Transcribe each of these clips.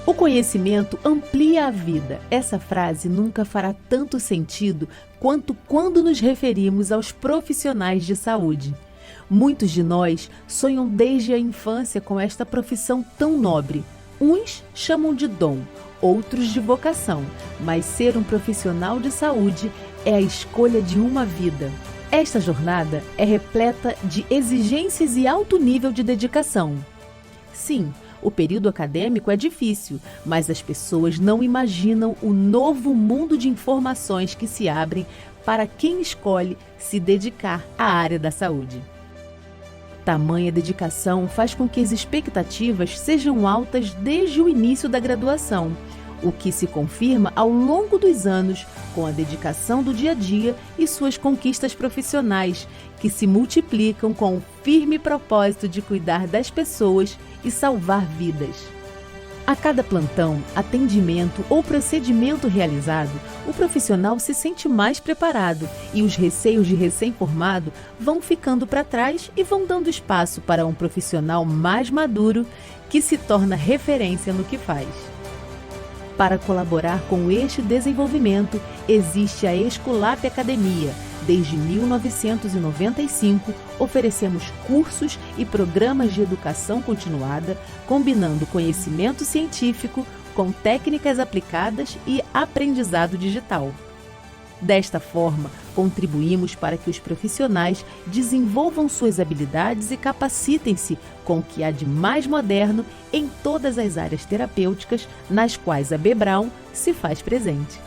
O conhecimento amplia a vida. Essa frase nunca fará tanto sentido quanto quando nos referimos aos profissionais de saúde. Muitos de nós sonham desde a infância com esta profissão tão nobre. Uns chamam de dom, outros de vocação, mas ser um profissional de saúde é a escolha de uma vida. Esta jornada é repleta de exigências e alto nível de dedicação. Sim, o período acadêmico é difícil, mas as pessoas não imaginam o novo mundo de informações que se abrem para quem escolhe se dedicar à área da saúde. Tamanha dedicação faz com que as expectativas sejam altas desde o início da graduação, o que se confirma ao longo dos anos com a dedicação do dia a dia e suas conquistas profissionais, que se multiplicam com o firme propósito de cuidar das pessoas e salvar vidas. A cada plantão, atendimento ou procedimento realizado, o profissional se sente mais preparado e os receios de recém-formado vão ficando para trás e vão dando espaço para um profissional mais maduro que se torna referência no que faz. Para colaborar com este desenvolvimento, existe a Esculap Academia. Desde 1995, oferecemos cursos e programas de educação continuada, combinando conhecimento científico com técnicas aplicadas e aprendizado digital. Desta forma, contribuímos para que os profissionais desenvolvam suas habilidades e capacitem-se com o que há de mais moderno em todas as áreas terapêuticas nas quais a B-Braun se faz presente.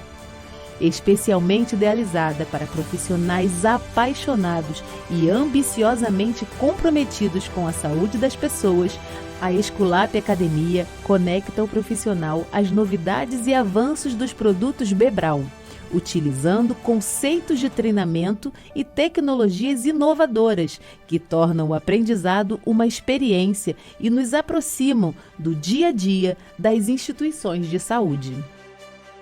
Especialmente idealizada para profissionais apaixonados e ambiciosamente comprometidos com a saúde das pessoas, a Esculap Academia conecta o profissional às novidades e avanços dos produtos B-Braun, utilizando conceitos de treinamento e tecnologias inovadoras que tornam o aprendizado uma experiência e nos aproximam do dia a dia das instituições de saúde.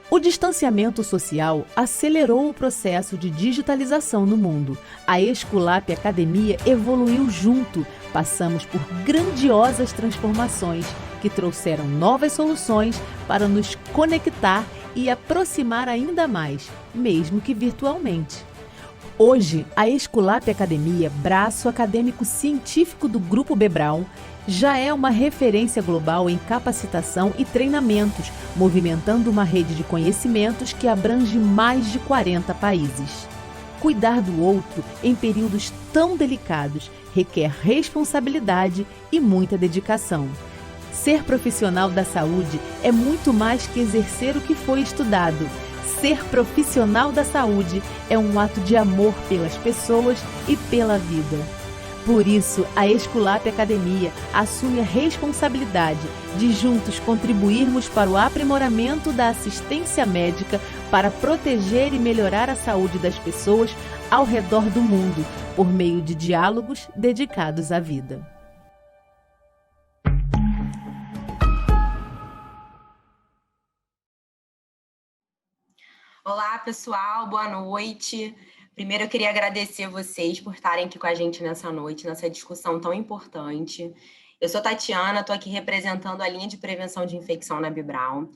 O distanciamento social acelerou o processo de digitalização no mundo. A Esculap Academia evoluiu junto. Passamos por grandiosas transformações que trouxeram novas soluções para nos conectar e aproximar ainda mais, mesmo que virtualmente. Hoje, a Esculap Academia, braço acadêmico científico do Grupo B-Braun, já é uma referência global em capacitação e treinamentos, movimentando uma rede de conhecimentos que abrange mais de 40 países. Cuidar do outro em períodos tão delicados requer responsabilidade e muita dedicação. Ser profissional da saúde é muito mais que exercer o que foi estudado. Ser profissional da saúde é um ato de amor pelas pessoas e pela vida. Por isso, a Esculap Academia assume a responsabilidade de juntos contribuirmos para o aprimoramento da assistência médica para proteger e melhorar a saúde das pessoas ao redor do mundo, por meio de diálogos dedicados à vida. Olá, pessoal, boa noite. Primeiro, eu queria agradecer vocês por estarem aqui com a gente nessa noite, nessa discussão tão importante. Eu sou Tatiana, estou aqui representando a linha de prevenção de infecção na B-Braun.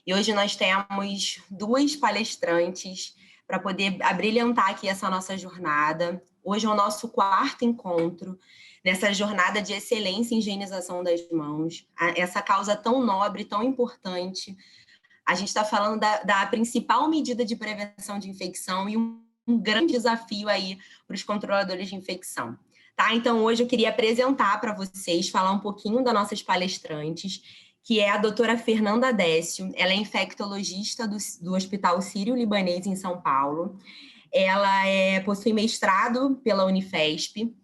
E hoje nós temos duas palestrantes para poder abrilhantar aqui essa nossa jornada. Hoje é o nosso quarto encontro nessa jornada de excelência em higienização das mãos, essa causa tão nobre, tão importante. A gente está falando da principal medida de prevenção de infecção e um grande desafio aí para os controladores de infecção. Tá? Então, hoje eu queria apresentar para vocês, falar um pouquinho das nossas palestrantes, que é a doutora Fernanda Décio. Ela é infectologista do Hospital Sírio-Libanês em São Paulo. Ela possui mestrado pela Unifesp.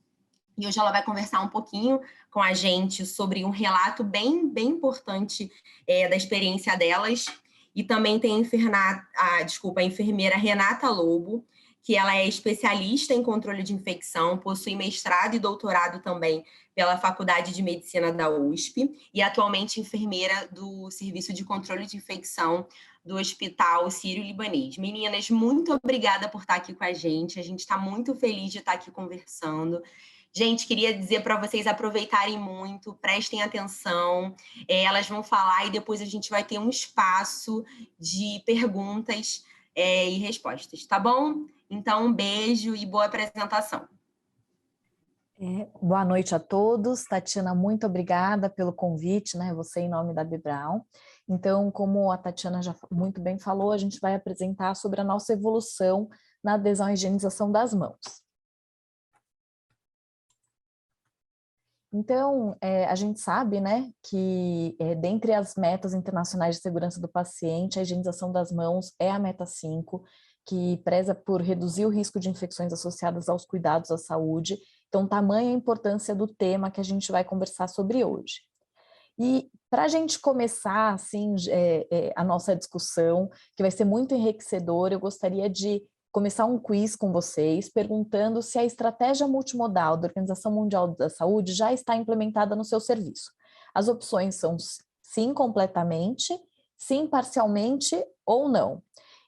E hoje ela vai conversar um pouquinho com a gente sobre um relato bem importante da experiência delas. E também tem a enfermeira Renata Lobo, que ela é especialista em controle de infecção, possui mestrado e doutorado também pela Faculdade de Medicina da USP e atualmente enfermeira do Serviço de Controle de Infecção do Hospital Sírio-Libanês. Meninas, muito obrigada por estar aqui com a gente está muito feliz de estar aqui conversando. Gente, queria dizer para vocês aproveitarem muito, prestem atenção, elas vão falar e depois a gente vai ter um espaço de perguntas e respostas, tá bom? Então, um beijo e boa apresentação. Boa noite a todos. Tatiana, muito obrigada pelo convite, né? Você em nome da B-Brown. Então, como a Tatiana já muito bem falou, a gente vai apresentar sobre a nossa evolução na adesão à higienização das mãos. Então, a gente sabe, né, que dentre as metas internacionais de segurança do paciente, a higienização das mãos é a meta 5, que preza por reduzir o risco de infecções associadas aos cuidados à saúde. Então, tamanha a importância do tema que a gente vai conversar sobre hoje. E para a gente começar, assim, a nossa discussão, que vai ser muito enriquecedora, eu gostaria de começar um quiz com vocês, perguntando se a estratégia multimodal da Organização Mundial da Saúde já está implementada no seu serviço. As opções são sim completamente, sim parcialmente ou não.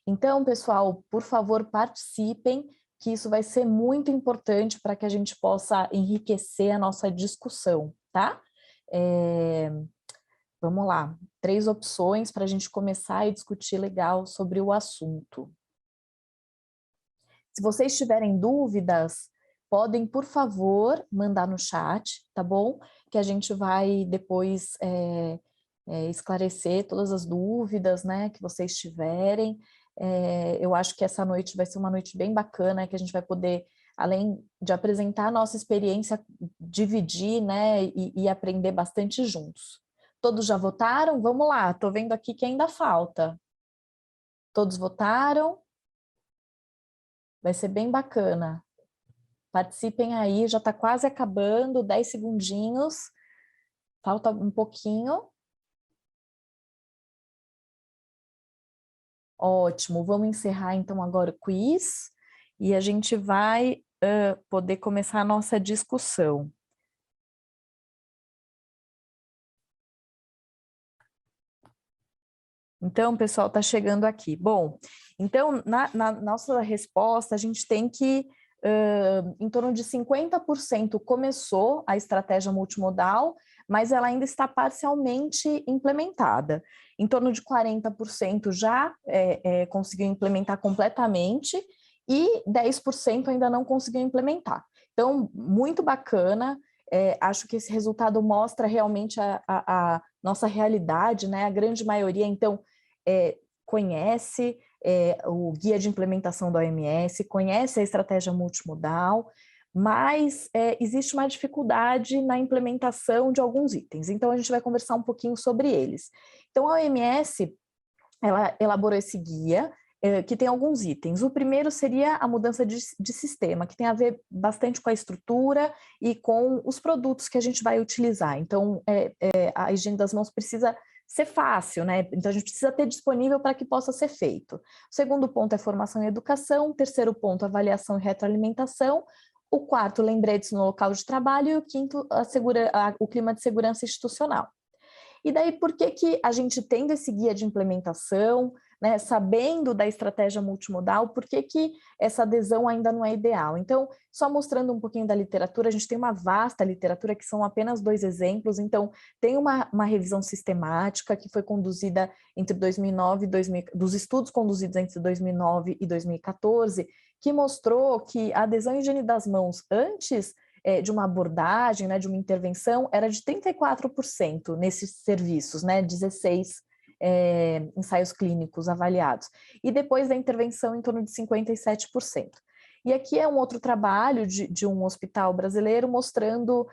Então, pessoal, por favor, participem, que isso vai ser muito importante para que a gente possa enriquecer a nossa discussão, tá? Vamos lá, 3 opções para a gente começar e discutir legal sobre o assunto. Se vocês tiverem dúvidas, podem, por favor, mandar no chat, tá bom? Que a gente vai depois esclarecer todas as dúvidas, né, que vocês tiverem. Eu acho que essa noite vai ser uma noite bem bacana, que a gente vai poder, além de apresentar a nossa experiência, dividir, né, e aprender bastante juntos. Todos já votaram? Vamos lá, estou vendo aqui que ainda falta. Todos votaram? Vai ser bem bacana. Participem aí, já está quase acabando, 10 segundinhos. Falta um pouquinho. Ótimo, vamos encerrar então agora o quiz e a gente vai poder começar a nossa discussão. Então, pessoal, está chegando aqui. Bom, então, na nossa resposta, a gente tem que, em torno de 50% começou a estratégia multimodal, mas ela ainda está parcialmente implementada. Em torno de 40% já conseguiu implementar completamente e 10% ainda não conseguiu implementar. Então, muito bacana. Acho que esse resultado mostra realmente a nossa realidade, né? A grande maioria, então, conhece o guia de implementação da OMS, conhece a estratégia multimodal, mas existe uma dificuldade na implementação de alguns itens. Então, a gente vai conversar um pouquinho sobre eles. Então, a OMS, ela elaborou esse guia, que tem alguns itens. O primeiro seria a mudança de sistema, que tem a ver bastante com a estrutura e com os produtos que a gente vai utilizar. Então, a higiene das mãos precisa ser fácil, né? Então, a gente precisa ter disponível para que possa ser feito. O segundo ponto é formação e educação. O terceiro ponto, avaliação e retroalimentação. O quarto, lembretes no local de trabalho. E o quinto, o clima de segurança institucional. E daí, por que a gente tendo esse guia de implementação, né, sabendo da estratégia multimodal, por que essa adesão ainda não é ideal? Então, só mostrando um pouquinho da literatura, a gente tem uma vasta literatura, que são apenas 2 exemplos. Então, tem uma revisão sistemática que foi conduzida entre 2009 e 2000, dos estudos conduzidos entre 2009 e 2014, que mostrou que a adesão à higiene das mãos antes de uma abordagem, né, de uma intervenção, era de 34% nesses serviços, né, 16 ensaios clínicos avaliados. E depois da intervenção, em torno de 57%. E aqui é um outro trabalho de um hospital brasileiro mostrando,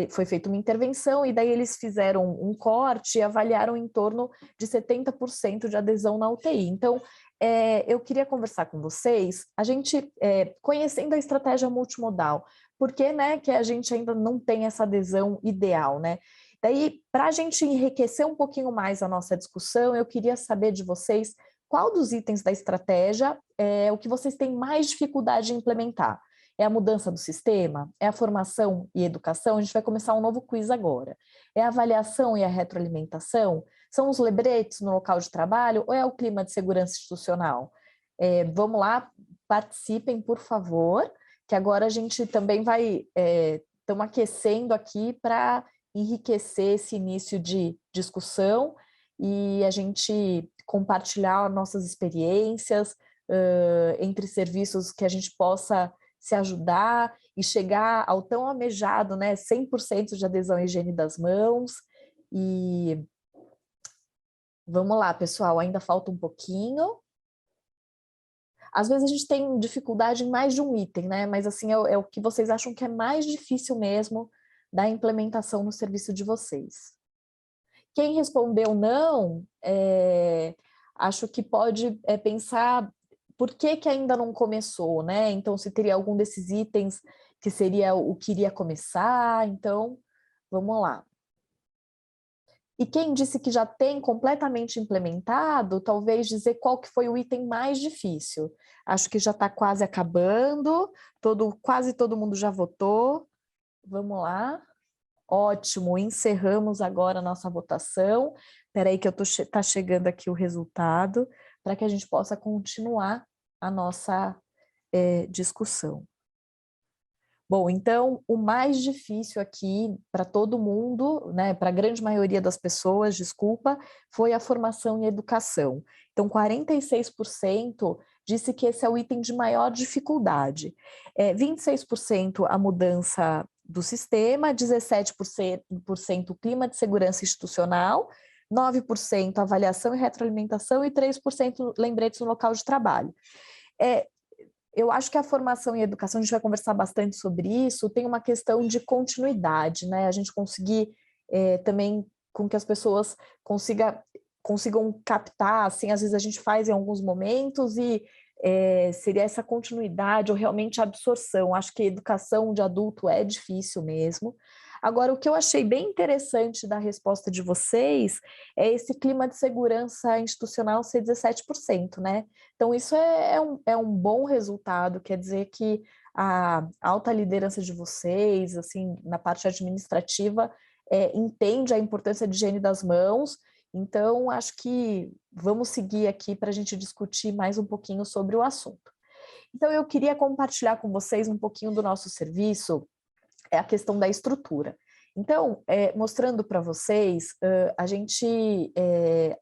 foi feita uma intervenção e daí eles fizeram um corte e avaliaram em torno de 70% de adesão na UTI. Então, eu queria conversar com vocês, a gente, conhecendo a estratégia multimodal, por que, né, que a gente ainda não tem essa adesão ideal, né? Daí, para a gente enriquecer um pouquinho mais a nossa discussão, eu queria saber de vocês qual dos itens da estratégia é o que vocês têm mais dificuldade em implementar. É a mudança do sistema? É a formação e educação? A gente vai começar um novo quiz agora. É a avaliação e a retroalimentação? São os lembretes no local de trabalho ou é o clima de segurança institucional? Vamos lá, participem, por favor. que agora a gente também vai, estamos aquecendo aqui para enriquecer esse início de discussão e a gente compartilhar nossas experiências entre serviços que a gente possa se ajudar e chegar ao tão almejado, né, 100% de adesão à higiene das mãos. E vamos lá, pessoal, ainda falta um pouquinho. Às vezes a gente tem dificuldade em mais de um item, né? Mas assim, é o que vocês acham que é mais difícil mesmo da implementação no serviço de vocês. Quem respondeu não, acho que pode pensar por que ainda não começou, né? Então, se teria algum desses itens que seria o que iria começar, então, vamos lá. E quem disse que já tem completamente implementado, talvez dizer qual que foi o item mais difícil. Acho que já está quase acabando, quase todo mundo já votou. Vamos lá. Ótimo, encerramos agora a nossa votação. Espera aí que tá chegando aqui o resultado, para que a gente possa continuar a nossa discussão. Bom, então, o mais difícil aqui para todo mundo, né, para a grande maioria das pessoas, desculpa, foi a formação e educação. Então, 46% disse que esse é o item de maior dificuldade. 26% a mudança do sistema, 17% o clima de segurança institucional, 9% avaliação e retroalimentação e 3% lembretes no local de trabalho. Eu acho que a formação e a educação, a gente vai conversar bastante sobre isso, tem uma questão de continuidade, né? A gente conseguir também com que as pessoas consigam captar, assim, às vezes a gente faz em alguns momentos e seria essa continuidade ou realmente absorção. Acho que a educação de adulto é difícil mesmo. Agora, o que eu achei bem interessante da resposta de vocês é esse clima de segurança institucional ser 17%, né? Então, isso é um bom resultado, quer dizer que a alta liderança de vocês, assim, na parte administrativa, entende a importância de higiene das mãos. Então, acho que vamos seguir aqui para a gente discutir mais um pouquinho sobre o assunto. Então, eu queria compartilhar com vocês um pouquinho do nosso serviço, a questão da estrutura. Então, mostrando para vocês,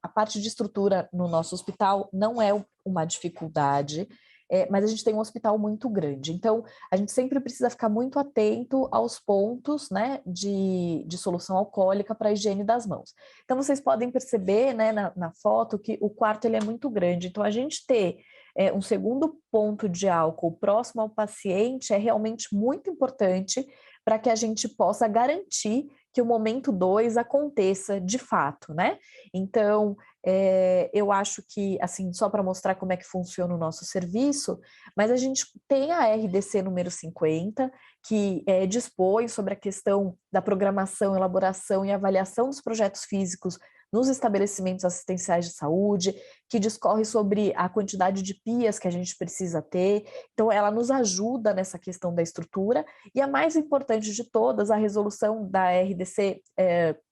a parte de estrutura no nosso hospital não é uma dificuldade, mas a gente tem um hospital muito grande. Então, a gente sempre precisa ficar muito atento aos pontos, né, de solução alcoólica para a higiene das mãos. Então, vocês podem perceber, né, na foto que o quarto ele é muito grande. Então, a gente ter um segundo ponto de álcool próximo ao paciente é realmente muito importante para que a gente possa garantir que o momento 2 aconteça de fato, né? Então, eu acho que, assim, só para mostrar como é que funciona o nosso serviço, mas a gente tem a RDC número 50, que dispõe sobre a questão da programação, elaboração e avaliação dos projetos físicos nos estabelecimentos assistenciais de saúde, que discorre sobre a quantidade de pias que a gente precisa ter. Então, ela nos ajuda nessa questão da estrutura. E a mais importante de todas, a resolução da RDC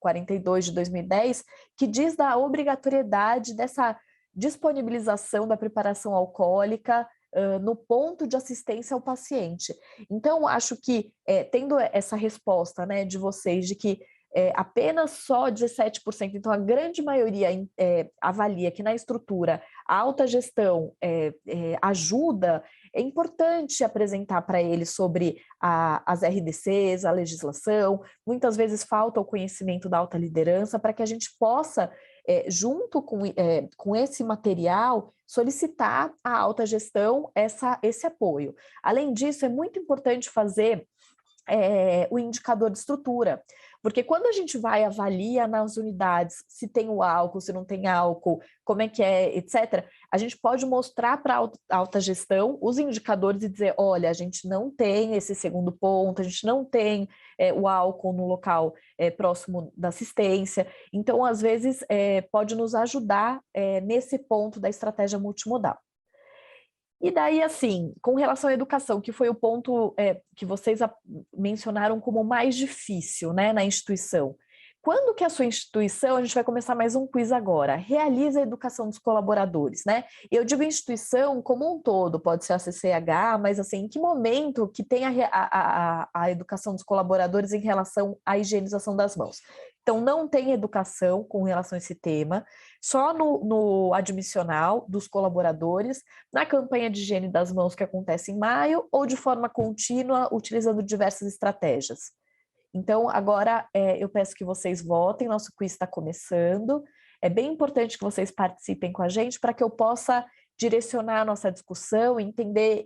42 de 2010, que diz da obrigatoriedade dessa disponibilização da preparação alcoólica no ponto de assistência ao paciente. Então, acho que, tendo essa resposta, né, de vocês, de que apenas só 17%, então a grande maioria avalia que na estrutura a alta gestão ajuda, é importante apresentar para eles sobre as RDCs, a legislação. Muitas vezes falta o conhecimento da alta liderança para que a gente possa, junto com esse material, solicitar à alta gestão esse apoio. Além disso, é muito importante fazer o indicador de estrutura, porque quando a gente avalia nas unidades se tem o álcool, se não tem álcool, como é que é, etc., a gente pode mostrar para a alta gestão os indicadores e dizer, olha, a gente não tem esse segundo ponto, a gente não tem o álcool no local próximo da assistência. Então, às vezes, pode nos ajudar nesse ponto da estratégia multimodal. E daí, assim, com relação à educação, que foi o ponto que vocês mencionaram como mais difícil, né, na instituição. quando que a sua instituição, a gente vai começar mais um quiz agora, realiza a educação dos colaboradores, né? Eu digo instituição como um todo, pode ser a CCH, mas assim, em que momento que tem a educação dos colaboradores em relação à higienização das mãos? Então, não tem educação com relação a esse tema, só no admissional dos colaboradores, na campanha de higiene das mãos que acontece em maio, ou de forma contínua, utilizando diversas estratégias. Então, agora eu peço que vocês votem, nosso quiz está começando. É bem importante que vocês participem com a gente para que eu possa direcionar a nossa discussão, entender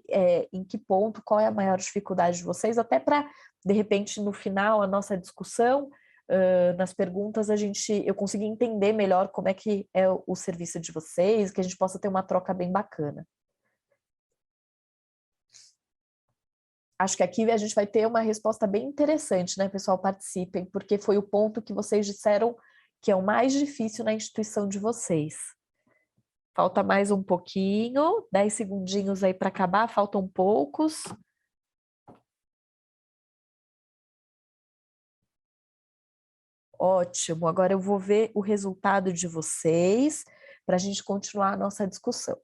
em que ponto, qual é a maior dificuldade de vocês, até para, de repente, no final, a nossa discussão, nas perguntas, eu conseguir entender melhor como é que é o serviço de vocês, que a gente possa ter uma troca bem bacana. Acho que aqui a gente vai ter uma resposta bem interessante, né, pessoal? Participem, porque foi o ponto que vocês disseram que é o mais difícil na instituição de vocês. Falta mais um pouquinho, 10 segundinhos aí para acabar, faltam poucos. Ótimo, agora eu vou ver o resultado de vocês para a gente continuar a nossa discussão.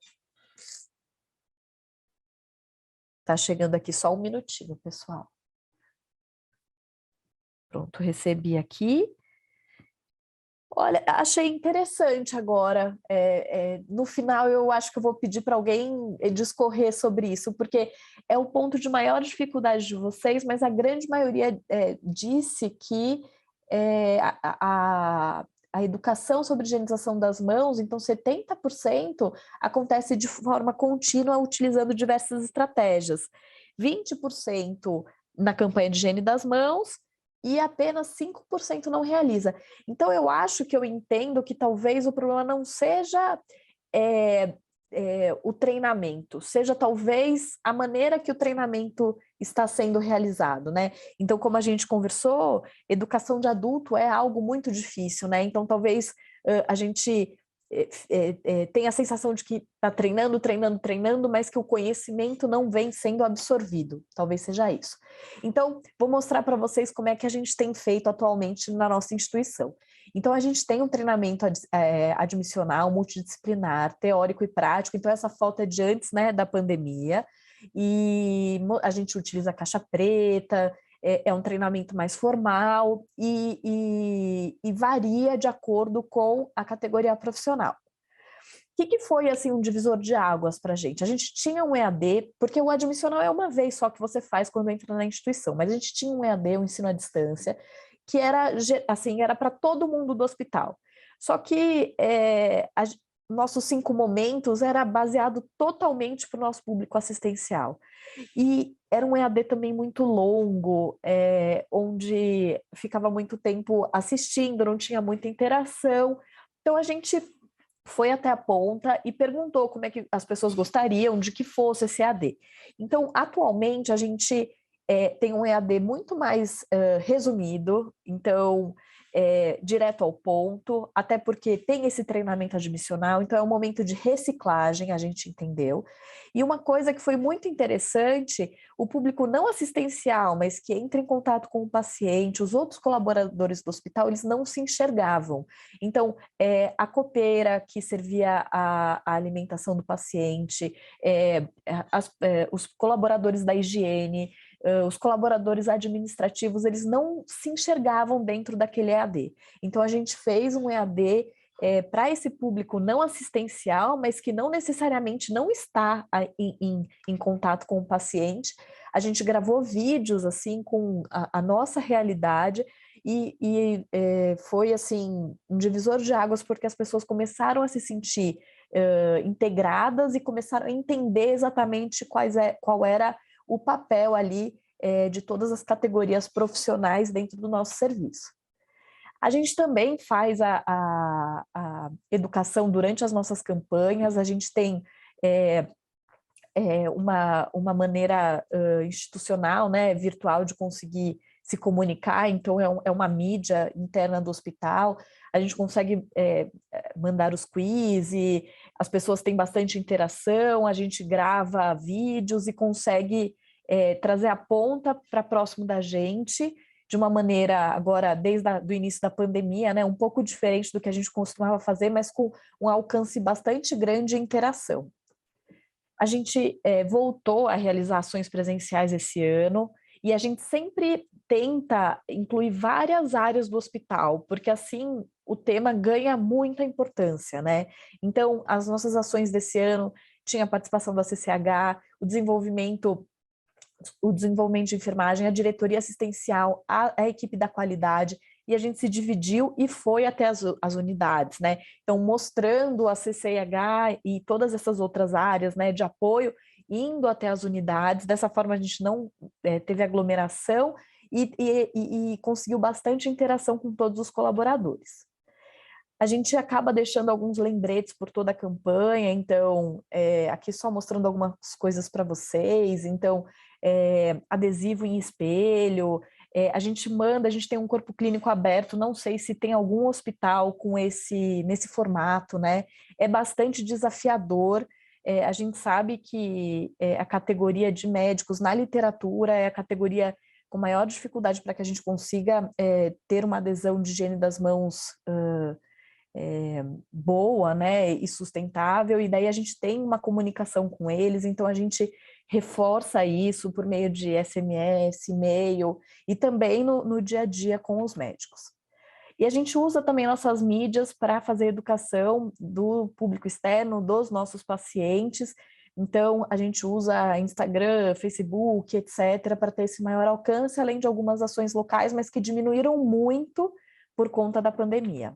Tá chegando aqui só um minutinho, pessoal. Pronto, recebi aqui. Olha, achei interessante agora. No final, eu acho que eu vou pedir para alguém discorrer sobre isso, porque é o ponto de maior dificuldade de vocês, mas a grande maioria disse que a educação sobre higienização das mãos, então 70% acontece de forma contínua utilizando diversas estratégias. 20% na campanha de higiene das mãos e apenas 5% não realiza. Então eu acho que eu entendo que talvez o problema não seja o treinamento, seja talvez a maneira que o treinamento está sendo realizado, né? Então, como a gente conversou, educação de adulto é algo muito difícil, né? Então, talvez a gente tenha a sensação de que está treinando, mas que o conhecimento não vem sendo absorvido. Talvez seja isso. Então, vou mostrar para vocês como é que a gente tem feito atualmente na nossa instituição. Então, a gente tem um treinamento admissional, multidisciplinar, teórico e prático. Então, essa foto é de antes, né, da pandemia. E a gente utiliza a caixa preta, é um treinamento mais formal e varia de acordo com a categoria profissional. O que foi assim um divisor de águas para a gente? A gente tinha um EAD, porque o admissional é uma vez só que você faz quando entra na instituição, mas a gente tinha um EAD, um ensino à distância, que era assim, era para todo mundo do hospital. Só que nossos 5 momentos era baseado totalmente para o nosso público assistencial. E era um EAD também muito longo, onde ficava muito tempo assistindo, não tinha muita interação. Então a gente foi até a ponta e perguntou como é que as pessoas gostariam de que fosse esse EAD. Então, atualmente, a gente tem um EAD muito mais resumido, então, direto ao ponto, até porque tem esse treinamento admissional, então é um momento de reciclagem, a gente entendeu. E uma coisa que foi muito interessante, o público não assistencial, mas que entra em contato com o paciente, os outros colaboradores do hospital, eles não se enxergavam. Então, a copeira que servia a alimentação do paciente, os colaboradores da higiene, os colaboradores administrativos, eles não se enxergavam dentro daquele EAD. Então, a gente fez um EAD para esse público não assistencial, mas que não necessariamente não está em contato com o paciente. A gente gravou vídeos assim com a nossa realidade e foi assim um divisor de águas, porque as pessoas começaram a se sentir integradas e começaram a entender exatamente qual era o papel ali de todas as categorias profissionais dentro do nosso serviço. A gente também faz a educação durante as nossas campanhas, a gente tem uma maneira institucional, né, virtual de conseguir se comunicar, então é uma mídia interna do hospital, a gente consegue mandar os quiz e as pessoas têm bastante interação, a gente grava vídeos e consegue trazer a ponta para próximo da gente de uma maneira, agora, desde o início da pandemia, né, um pouco diferente do que a gente costumava fazer, mas com um alcance bastante grande de interação. A gente voltou a realizar ações presenciais esse ano e a gente sempre tenta incluir várias áreas do hospital, porque assim o tema ganha muita importância, né? Então, as nossas ações desse ano tinha a participação da CCH, o desenvolvimento de enfermagem, a diretoria assistencial, a equipe da qualidade, e a gente se dividiu e foi até as unidades, né? Então, mostrando a CCH e todas essas outras áreas, né, de apoio, indo até as unidades, dessa forma a gente não teve aglomeração e conseguiu bastante interação com todos os colaboradores. A gente acaba deixando alguns lembretes por toda a campanha, então, aqui só mostrando algumas coisas para vocês, então, adesivo em espelho, a gente tem um corpo clínico aberto, não sei se tem algum hospital com nesse formato, né? É bastante desafiador, a gente sabe que a categoria de médicos na literatura é a categoria com maior dificuldade para que a gente consiga ter uma adesão de higiene das mãos boa, né, e sustentável, e daí a gente tem uma comunicação com eles, então a gente reforça isso por meio de SMS, e-mail, e também no dia a dia com os médicos. E a gente usa também nossas mídias para fazer educação do público externo, dos nossos pacientes, então a gente usa Instagram, Facebook, etc., para ter esse maior alcance, além de algumas ações locais, mas que diminuíram muito por conta da pandemia.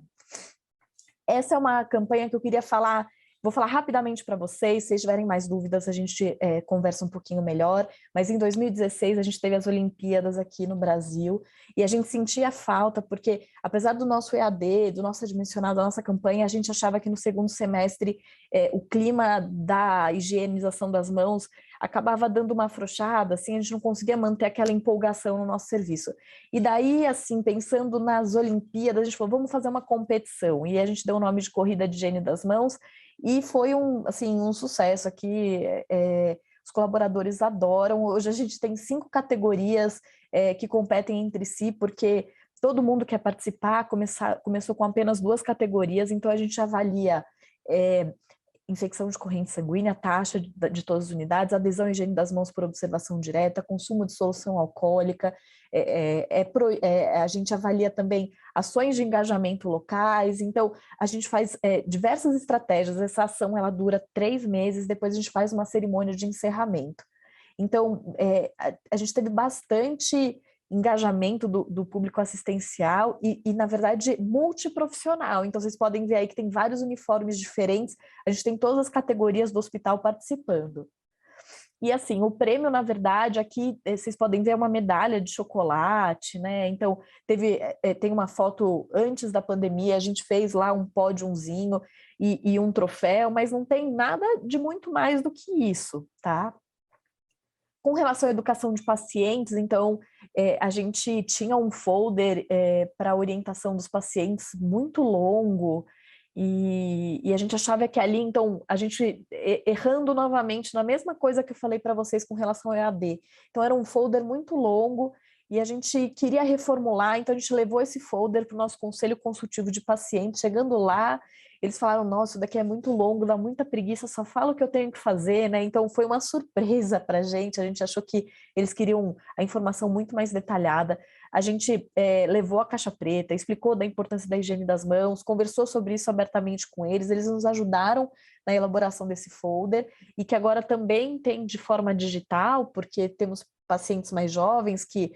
Essa é uma campanha que eu queria falar, vou falar rapidamente para vocês, se vocês tiverem mais dúvidas a gente conversa um pouquinho melhor, mas em 2016 a gente teve as Olimpíadas aqui no Brasil e a gente sentia falta, porque apesar do nosso EAD, do nosso admissionado, da nossa campanha, a gente achava que no segundo semestre o clima da higienização das mãos acabava dando uma afrouxada, assim, a gente não conseguia manter aquela empolgação no nosso serviço. E daí, assim, pensando nas Olimpíadas, a gente falou, vamos fazer uma competição. E a gente deu o nome de Corrida de Higiene das Mãos, e foi um sucesso aqui, os colaboradores adoram. Hoje a gente tem 5 categorias que competem entre si, porque todo mundo quer participar, começou com apenas 2 categorias, então a gente avalia infecção de corrente sanguínea, taxa de todas as unidades, adesão à higiene das mãos por observação direta, consumo de solução alcoólica, a gente avalia também ações de engajamento locais, então a gente faz diversas estratégias, essa ação ela dura 3 meses, depois a gente faz uma cerimônia de encerramento. Então, a gente teve bastante engajamento do público assistencial e, na verdade, multiprofissional. Então, vocês podem ver aí que tem vários uniformes diferentes, a gente tem todas as categorias do hospital participando. E, assim, o prêmio, na verdade, aqui, vocês podem ver uma medalha de chocolate, né? Então, tem uma foto antes da pandemia, a gente fez lá um pódiumzinho e um troféu, mas não tem nada de muito mais do que isso, tá? Com relação à educação de pacientes, então, a gente tinha um folder para orientação dos pacientes muito longo, e a gente achava que ali, então, a gente errando novamente na mesma coisa que eu falei para vocês com relação ao EAD. Então, era um folder muito longo, e a gente queria reformular, então a gente levou esse folder para o nosso conselho consultivo de pacientes. Chegando lá, eles falaram, nossa, isso daqui é muito longo, dá muita preguiça, só fala o que eu tenho que fazer, né? Então foi uma surpresa para a gente achou que eles queriam a informação muito mais detalhada. A gente levou a caixa preta, explicou da importância da higiene das mãos, conversou sobre isso abertamente com eles nos ajudaram na elaboração desse folder, e que agora também tem de forma digital, porque temos pacientes mais jovens que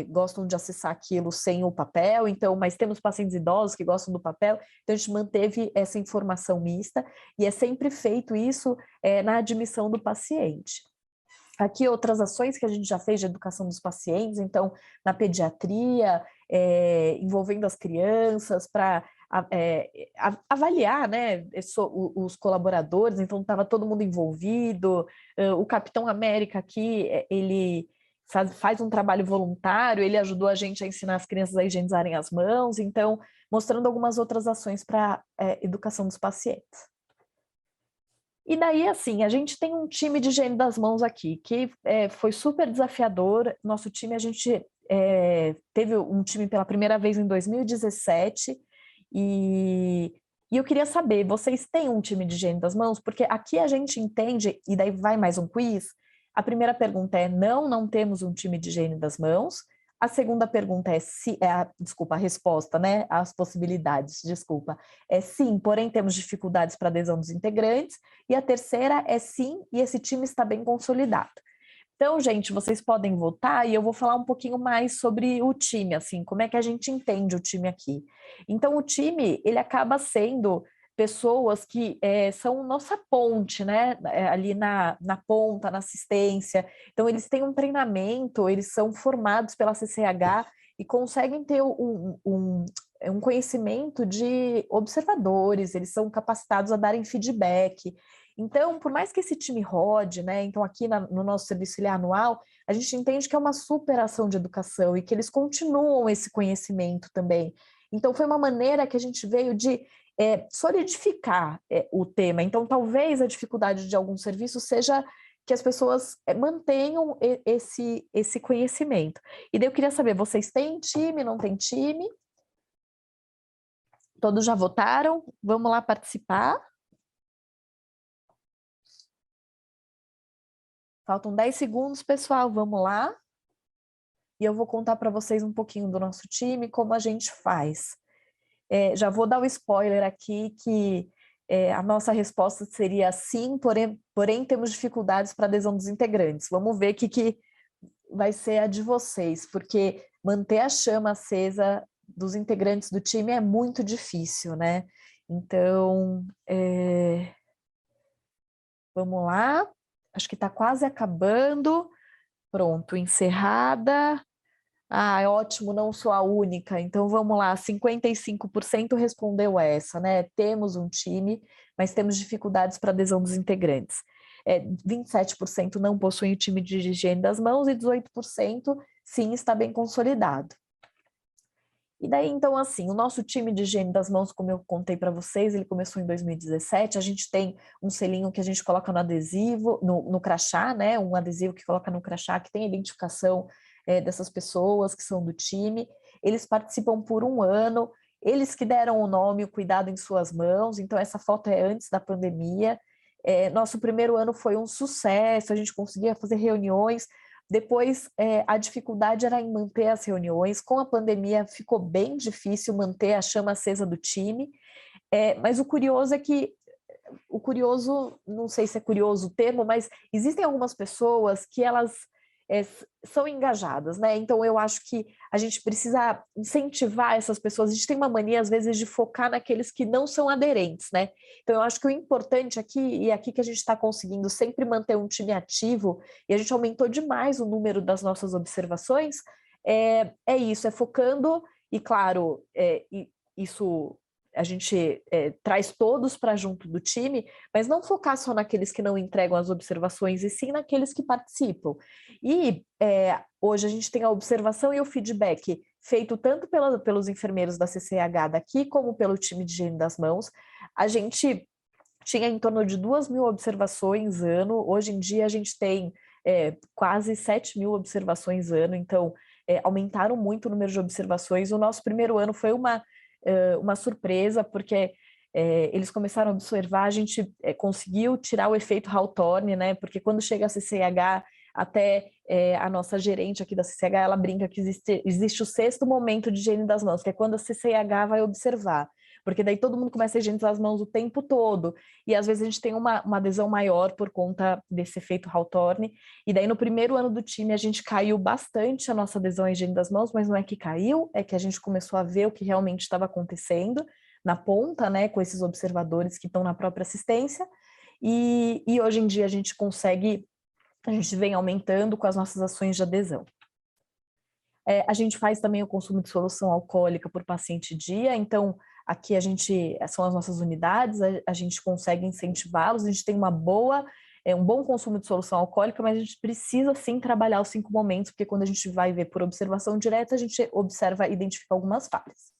gostam de acessar aquilo sem o papel, então, mas temos pacientes idosos que gostam do papel, então a gente manteve essa informação mista, e é sempre feito isso na admissão do paciente. Aqui outras ações que a gente já fez de educação dos pacientes, então na pediatria, envolvendo as crianças para avaliar, né, os colaboradores, então estava todo mundo envolvido, o Capitão América aqui, ele faz um trabalho voluntário, ele ajudou a gente a ensinar as crianças a higienizarem as mãos, então mostrando algumas outras ações para educação dos pacientes. E daí, assim, a gente tem um time de higiene das mãos aqui, que foi super desafiador. Nosso time, a gente teve um time pela primeira vez em 2017, e eu queria saber, vocês têm um time de higiene das mãos? Porque aqui a gente entende, e daí vai mais um quiz, a primeira pergunta é não temos um time de higiene das mãos. A segunda pergunta é a resposta, né? As possibilidades, é sim, porém temos dificuldades para adesão dos integrantes. E a terceira é sim, e esse time está bem consolidado. Então, gente, vocês podem votar e eu vou falar um pouquinho mais sobre o time, assim, como é que a gente entende o time aqui. Então, o time, ele acaba sendo pessoas que são nossa ponte, né? Ali na ponta, na assistência. Então, eles têm um treinamento, eles são formados pela CCH e conseguem ter um conhecimento de observadores, eles são capacitados a darem feedback. Então, por mais que esse time rode, né? Então, aqui no nosso serviço anual, a gente entende que é uma superação de educação e que eles continuam esse conhecimento também. Então, foi uma maneira que a gente veio de solidificar o tema. Então, talvez a dificuldade de algum serviço seja que as pessoas mantenham esse conhecimento. E daí eu queria saber, vocês têm time, não têm time? Todos já votaram? Vamos lá participar? Faltam 10 segundos, pessoal, vamos lá. E eu vou contar para vocês um pouquinho do nosso time, como a gente faz. Já vou dar o spoiler aqui, que a nossa resposta seria sim, porém temos dificuldades para adesão dos integrantes. Vamos ver o que vai ser a de vocês, porque manter a chama acesa dos integrantes do time é muito difícil, né? Então, vamos lá. Acho que está quase acabando. Pronto, encerrada. Ah, é ótimo, não sou a única. Então vamos lá, 55% respondeu essa, né? Temos um time, mas temos dificuldades para adesão dos integrantes. 27% não possuem o time de higiene das mãos e 18% sim está bem consolidado. E daí, então, assim, o nosso time de higiene das mãos, como eu contei para vocês, ele começou em 2017, a gente tem um selinho que a gente coloca no adesivo, no crachá, né? Um adesivo que coloca no crachá, que tem a identificação dessas pessoas que são do time. Eles participam por um ano, eles que deram o nome, o cuidado em suas mãos, então essa foto é antes da pandemia. Nosso primeiro ano foi um sucesso, a gente conseguia fazer reuniões. Depois, a dificuldade era em manter as reuniões. Com a pandemia, ficou bem difícil manter a chama acesa do time. Mas o curioso é que, não sei se é curioso o termo, mas existem algumas pessoas que elas são engajadas, né? Então, eu acho que a gente precisa incentivar essas pessoas. A gente tem uma mania, às vezes, de focar naqueles que não são aderentes, né? Então, eu acho que o importante aqui, e aqui que a gente está conseguindo sempre manter um time ativo, e a gente aumentou demais o número das nossas observações, isso, focando, e claro, isso a gente traz todos para junto do time, mas não focar só naqueles que não entregam as observações, e sim naqueles que participam. E hoje a gente tem a observação e o feedback feito tanto pelos enfermeiros da CCH daqui, como pelo time de higiene das mãos. A gente tinha em torno de 2.000 observações ano, hoje em dia a gente tem quase 7.000 observações ano, então aumentaram muito o número de observações. O nosso primeiro ano foi uma surpresa, porque eles começaram a observar, a gente conseguiu tirar o efeito Hawthorne, né? Porque quando chega a CCH, até a nossa gerente aqui da CCH, ela brinca que existe o sexto momento de higiene das mãos, que é quando a CCH vai observar, porque daí todo mundo começa a higienizar as mãos o tempo todo, e às vezes a gente tem uma adesão maior por conta desse efeito Hawthorne, e daí no primeiro ano do time a gente caiu bastante a nossa adesão à higiene das mãos, mas não é que caiu, é que a gente começou a ver o que realmente estava acontecendo na ponta, né, com esses observadores que estão na própria assistência, e hoje em dia a gente vem aumentando com as nossas ações de adesão. A gente faz também o consumo de solução alcoólica por paciente dia, então aqui são as nossas unidades, a gente consegue incentivá-los, a gente tem um bom consumo de solução alcoólica, mas a gente precisa sim trabalhar os 5 momentos, porque quando a gente vai ver por observação direta, a gente observa e identifica algumas falhas.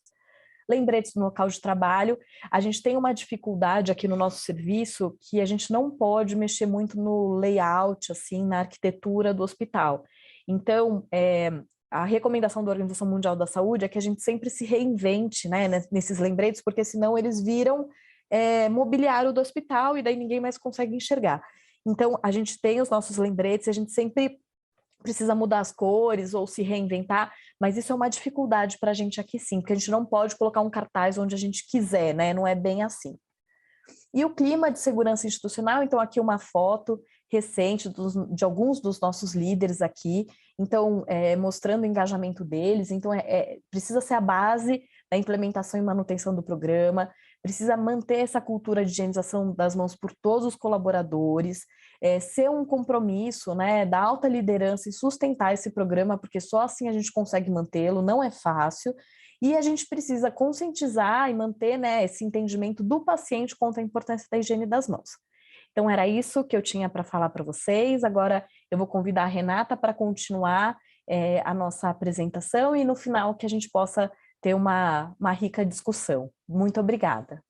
Lembretes no local de trabalho, a gente tem uma dificuldade aqui no nosso serviço que a gente não pode mexer muito no layout, assim, na arquitetura do hospital. Então, a recomendação da Organização Mundial da Saúde é que a gente sempre se reinvente, né, nesses lembretes, porque senão eles viram mobiliário do hospital e daí ninguém mais consegue enxergar. Então, a gente tem os nossos lembretes, a gente sempre precisa mudar as cores ou se reinventar, mas isso é uma dificuldade para a gente aqui sim, porque a gente não pode colocar um cartaz onde a gente quiser, né? Não é bem assim. E o clima de segurança institucional, então aqui uma foto recente de alguns dos nossos líderes aqui, então mostrando o engajamento deles, então precisa ser a base da implementação e manutenção do programa, precisa manter essa cultura de higienização das mãos por todos os colaboradores, ser um compromisso, né, da alta liderança e sustentar esse programa, porque só assim a gente consegue mantê-lo, não é fácil, e a gente precisa conscientizar e manter, né, esse entendimento do paciente quanto à importância da higiene das mãos. Então, era isso que eu tinha para falar para vocês. Agora, eu vou convidar a Renata para continuar a nossa apresentação e, no final, que a gente possa ter uma rica discussão. Muito obrigada.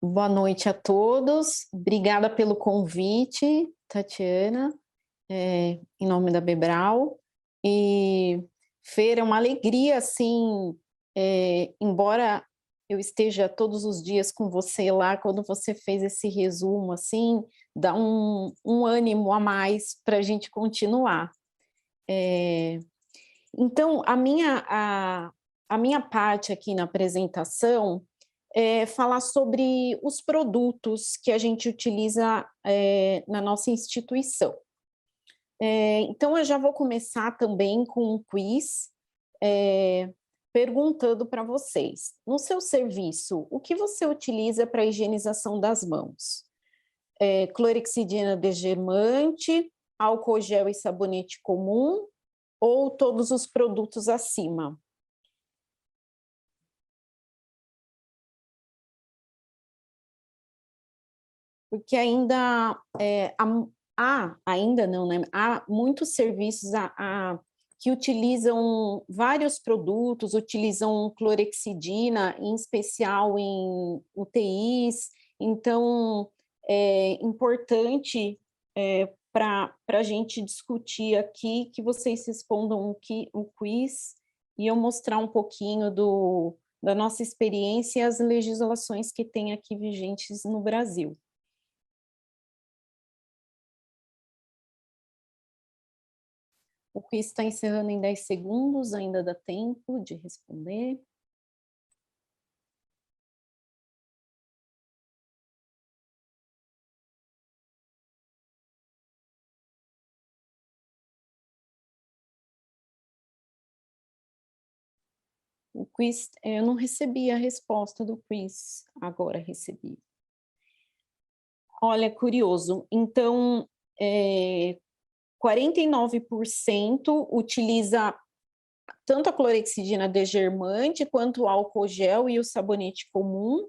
Boa noite a todos. Obrigada pelo convite, Tatiana, em nome da Bebral. E, Fer, é uma alegria, assim, embora eu esteja todos os dias com você lá, quando você fez esse resumo, assim, dá um ânimo a mais para a gente continuar. Então, a minha parte aqui na apresentação falar sobre os produtos que a gente utiliza na nossa instituição. Então, eu já vou começar também com um quiz, perguntando para vocês, no seu serviço, o que você utiliza para a higienização das mãos? Clorexidina desgermante, álcool gel e sabonete comum, ou todos os produtos acima? Porque ainda ainda não, né? Há muitos serviços que utilizam vários produtos, utilizam clorexidina, em especial em UTIs. Então, é importante para a gente discutir aqui que vocês respondam o quiz e eu mostrar um pouquinho da nossa experiência e as legislações que tem aqui vigentes no Brasil. O quiz está encerrando em 10 segundos, ainda dá tempo de responder. O quiz, eu não recebi a resposta do quiz, agora recebi. Olha, curioso. Então, 49% utiliza tanto a clorexidina desgermante quanto o álcool gel e o sabonete comum,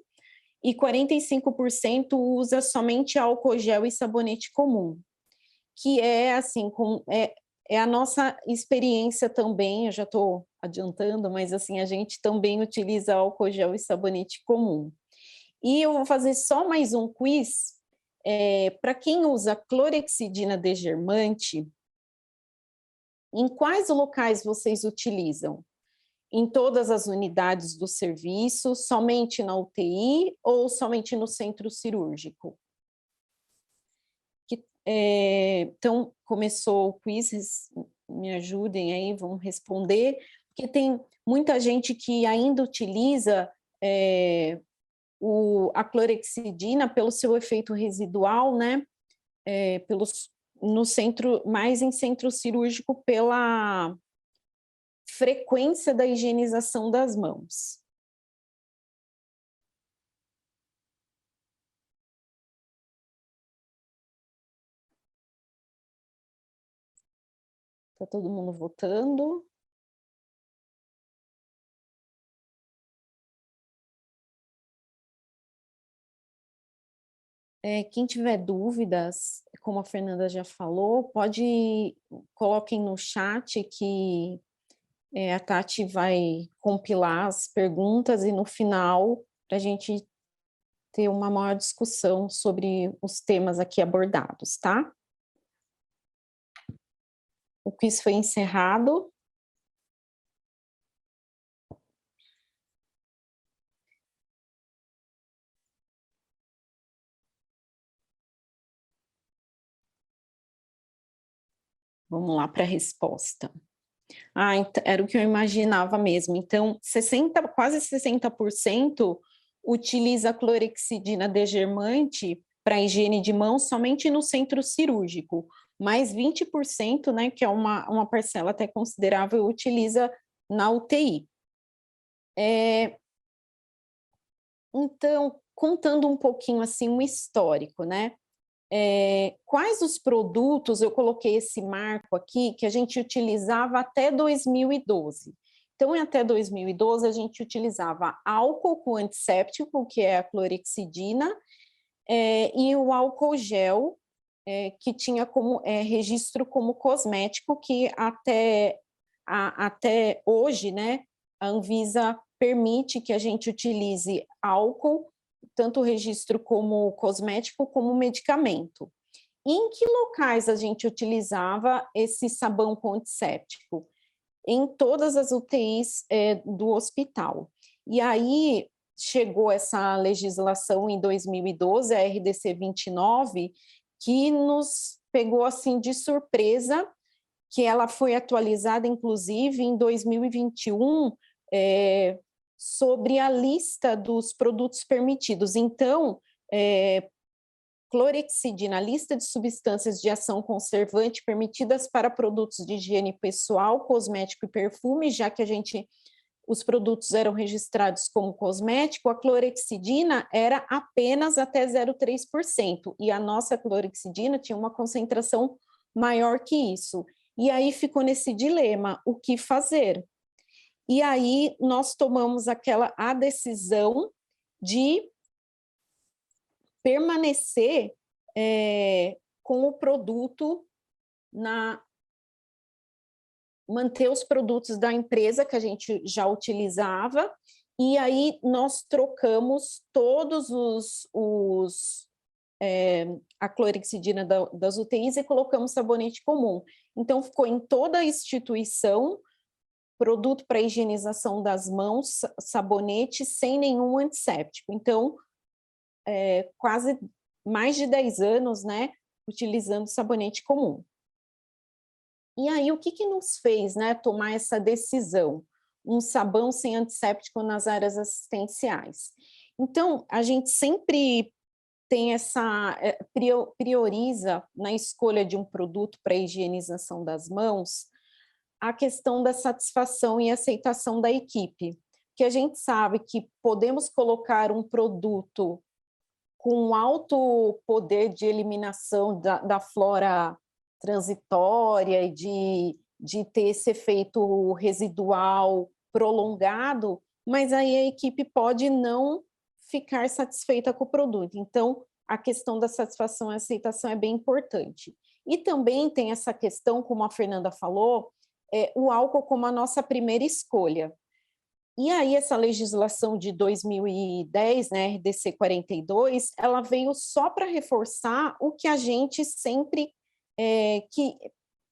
e 45% usa somente álcool gel e sabonete comum, que é assim, é a nossa experiência também, eu já estou adiantando, mas assim, a gente também utiliza álcool gel e sabonete comum. E eu vou fazer só mais um quiz, para quem usa clorexidina desgermante, em quais locais vocês utilizam? Em todas as unidades do serviço, somente na UTI ou somente no centro cirúrgico? Então, começou o quiz, me ajudem aí, vão responder, porque tem muita gente que ainda utiliza a clorexidina pelo seu efeito residual, né? No centro, mais em centro cirúrgico, pela frequência da higienização das mãos. Está todo mundo votando? Quem tiver dúvidas, como a Fernanda já falou, coloquem no chat que a Tati vai compilar as perguntas e no final, para a gente ter uma maior discussão sobre os temas aqui abordados, tá? O quiz foi encerrado. Vamos lá para a resposta. Era o que eu imaginava mesmo. Então, quase 60% utiliza a clorexidina degermante para higiene de mãos somente no centro cirúrgico, mas 20%, né, que é uma parcela até considerável, utiliza na UTI. Então, contando um pouquinho assim um histórico, né? Quais os produtos, eu coloquei esse marco aqui, que a gente utilizava até 2012. Então, até 2012, a gente utilizava álcool com antisséptico, que é a clorexidina, e o álcool gel, que tinha como registro como cosmético, que até hoje, né, a Anvisa permite que a gente utilize álcool, tanto o registro como cosmético, como medicamento. E em que locais a gente utilizava esse sabão com antisséptico? Em todas as UTIs do hospital. E aí chegou essa legislação em 2012, a RDC 29, que nos pegou assim de surpresa, que ela foi atualizada, inclusive, em 2021, sobre a lista dos produtos permitidos. Então, clorexidina, a lista de substâncias de ação conservante permitidas para produtos de higiene pessoal, cosmético e perfume, já que os produtos eram registrados como cosmético, a clorexidina era apenas até 0,3%, e a nossa clorexidina tinha uma concentração maior que isso. E aí ficou nesse dilema, o que fazer? E aí nós tomamos a decisão de permanecer com o produto, manter os produtos da empresa que a gente já utilizava, e aí nós trocamos todos a clorexidina das UTIs e colocamos sabonete comum. Então ficou em toda a instituição, produto para higienização das mãos, sabonete sem nenhum antisséptico. Então, quase mais de 10 anos, né, utilizando sabonete comum. E aí, o que nos fez, né, tomar essa decisão? Um sabão sem antisséptico nas áreas assistenciais. Então, a gente sempre tem prioriza na escolha de um produto para higienização das mãos a questão da satisfação e aceitação da equipe, que a gente sabe que podemos colocar um produto com alto poder de eliminação da flora transitória e de ter esse efeito residual prolongado, mas aí a equipe pode não ficar satisfeita com o produto. Então, a questão da satisfação e aceitação é bem importante. E também tem essa questão, como a Fernanda falou, o álcool como a nossa primeira escolha. E aí essa legislação de 2010, né, RDC 42, ela veio só para reforçar o que a gente sempre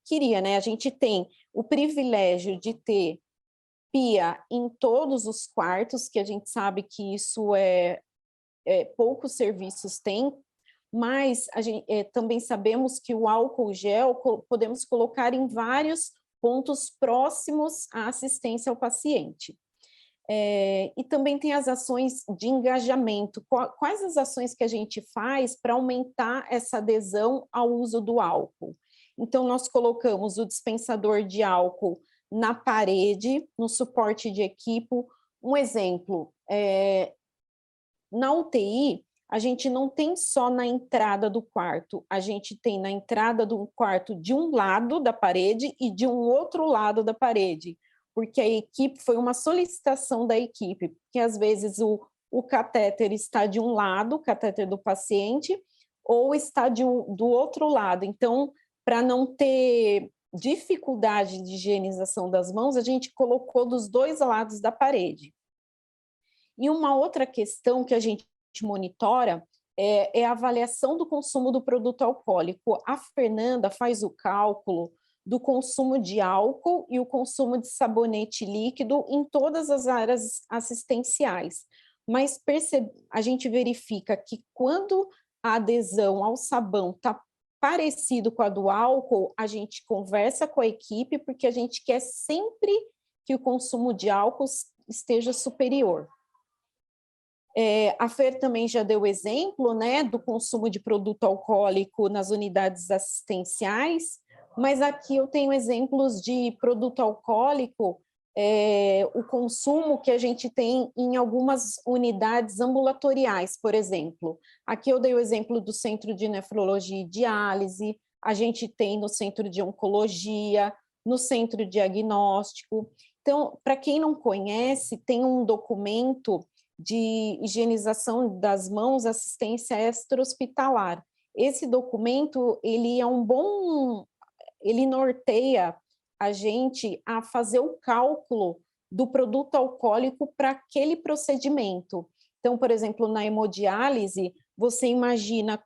queria, né? A gente tem o privilégio de ter pia em todos os quartos, que a gente sabe que isso poucos serviços têm, mas também sabemos que o álcool gel podemos colocar em vários pontos próximos à assistência ao paciente. E também tem as ações de engajamento. Quais as ações que a gente faz para aumentar essa adesão ao uso do álcool? Então, nós colocamos o dispensador de álcool na parede, no suporte de equipe. Um exemplo, na UTI, a gente não tem só na entrada do quarto, a gente tem na entrada do quarto de um lado da parede e de um outro lado da parede, porque a equipe, foi uma solicitação da equipe, porque às vezes o catéter está de um lado, o catéter do paciente, ou está do outro lado. Então, para não ter dificuldade de higienização das mãos, a gente colocou dos dois lados da parede. E uma outra questão que a gente monitora é a avaliação do consumo do produto alcoólico. A Fernanda faz o cálculo do consumo de álcool e o consumo de sabonete líquido em todas as áreas assistenciais. Mas a gente verifica que quando a adesão ao sabão está parecido com a do álcool, a gente conversa com a equipe, porque a gente quer sempre que o consumo de álcool esteja superior. A Fer também já deu exemplo, né, do consumo de produto alcoólico nas unidades assistenciais, mas aqui eu tenho exemplos de produto alcoólico, o consumo que a gente tem em algumas unidades ambulatoriais, por exemplo. Aqui eu dei o exemplo do Centro de Nefrologia e Diálise, a gente tem no Centro de Oncologia, no Centro Diagnóstico. Então, para quem não conhece, tem um documento de higienização das mãos, assistência extra-hospitalar. Esse documento, ele norteia a gente a fazer o cálculo do produto alcoólico para aquele procedimento. Então, por exemplo, na hemodiálise, você imagina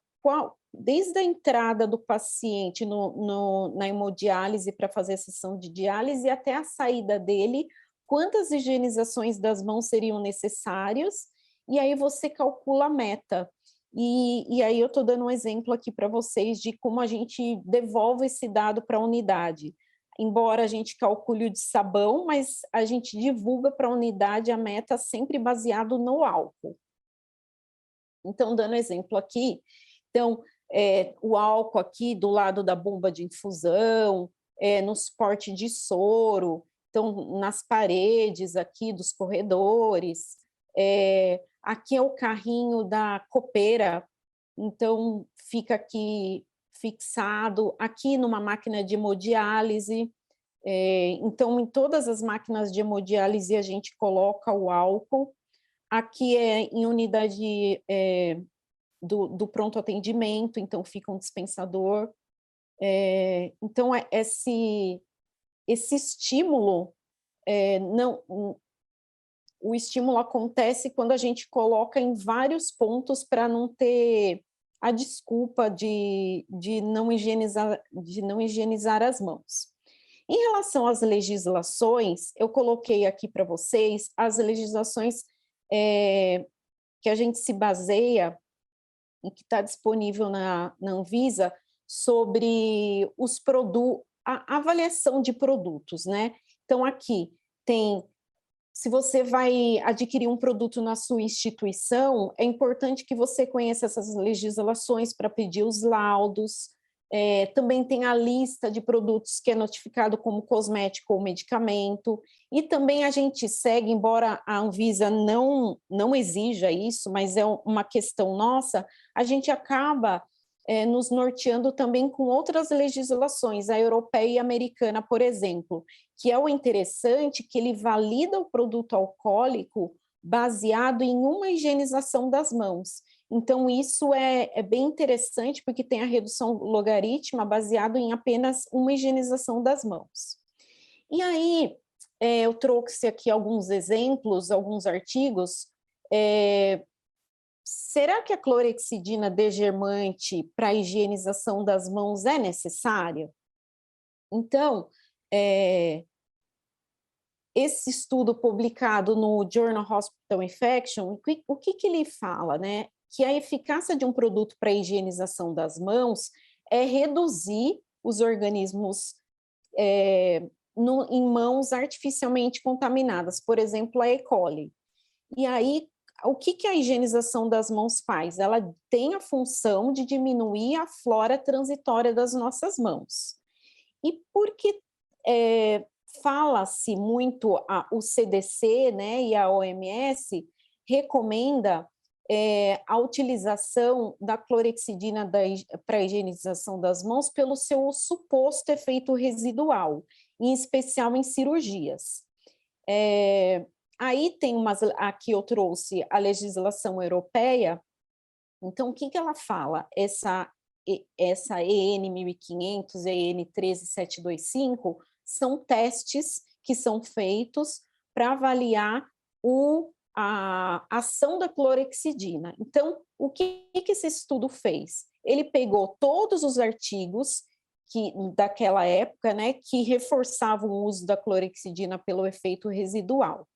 desde a entrada do paciente na hemodiálise para fazer a sessão de diálise até a saída dele, quantas higienizações das mãos seriam necessárias, e aí você calcula a meta. E aí eu estou dando um exemplo aqui para vocês de como a gente devolve esse dado para a unidade. Embora a gente calcule o de sabão, mas a gente divulga para a unidade a meta sempre baseado no álcool. Então, dando exemplo aqui, então, o álcool aqui do lado da bomba de infusão, no suporte de soro, então, nas paredes aqui dos corredores, aqui é o carrinho da copeira, então fica aqui fixado, aqui numa máquina de hemodiálise, então em todas as máquinas de hemodiálise a gente coloca o álcool, aqui é em unidade do pronto atendimento, então fica um dispensador, então esse estímulo, o estímulo acontece quando a gente coloca em vários pontos para não ter a desculpa de não higienizar as mãos. Em relação às legislações, eu coloquei aqui para vocês as legislações que a gente se baseia e que está disponível na Anvisa sobre a avaliação de produtos, né? Então, aqui tem, se você vai adquirir um produto na sua instituição, é importante que você conheça essas legislações para pedir os laudos. Também tem a lista de produtos que é notificado como cosmético ou medicamento. E também a gente segue, embora a Anvisa não exija isso, mas é uma questão nossa, a gente acaba nos norteando também com outras legislações, a europeia e a americana, por exemplo, que é o interessante que ele valida o produto alcoólico baseado em uma higienização das mãos. Então, isso é bem interessante, porque tem a redução logarítmica baseado em apenas uma higienização das mãos. E aí, eu trouxe aqui alguns exemplos, alguns artigos. Será que a clorexidina desgermante para a higienização das mãos é necessária? Então, esse estudo publicado no Journal Hospital Infection, o que ele fala, né? Que a eficácia de um produto para a higienização das mãos é reduzir os organismos em mãos artificialmente contaminadas, por exemplo, a E. coli. E aí, o que a higienização das mãos faz? Ela tem a função de diminuir a flora transitória das nossas mãos. E porque fala-se muito, o CDC, né, e a OMS recomenda a utilização da clorexidina para a higienização das mãos pelo seu suposto efeito residual, em especial em cirurgias. Aí tem aqui eu trouxe a legislação europeia. Então, o que ela fala? Essa EN 1500 e EN 13725 são testes que são feitos para avaliar a ação da clorexidina. Então, o que esse estudo fez? Ele pegou todos os artigos daquela época, né, que reforçavam o uso da clorexidina pelo efeito residual.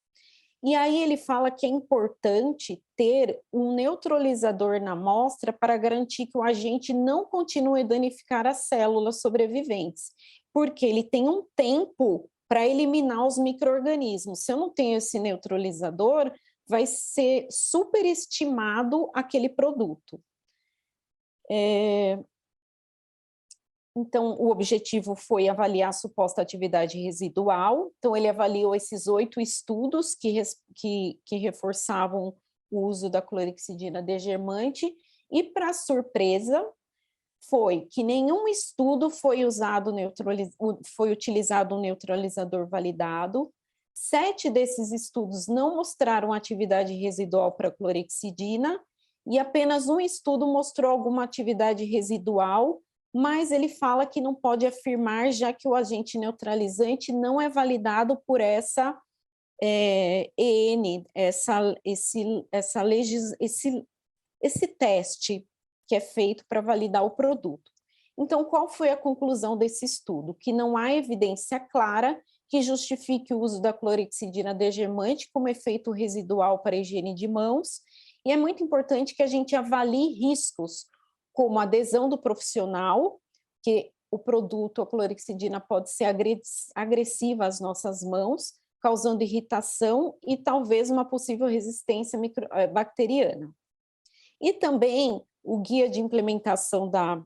E aí ele fala que é importante ter um neutralizador na amostra para garantir que o agente não continue a danificar as células sobreviventes, porque ele tem um tempo para eliminar os micro-organismos. Se eu não tenho esse neutralizador, vai ser superestimado aquele produto. Então, o objetivo foi avaliar a suposta atividade residual. Então, ele avaliou esses 8 estudos que reforçavam o uso da clorexidina degermante e, para surpresa, foi que nenhum estudo foi utilizado um neutralizador validado. 7 desses estudos não mostraram atividade residual para a clorexidina e apenas um estudo mostrou alguma atividade residual, mas ele fala que não pode afirmar, já que o agente neutralizante não é validado por essa EN, esse teste que é feito para validar o produto. Então, qual foi a conclusão desse estudo? Que não há evidência clara que justifique o uso da clorexidina degermante como efeito residual para a higiene de mãos, e é muito importante que a gente avalie riscos, como a adesão do profissional, que o produto, a clorexidina, pode ser agressiva às nossas mãos, causando irritação e talvez uma possível resistência bacteriana. E também o guia de implementação da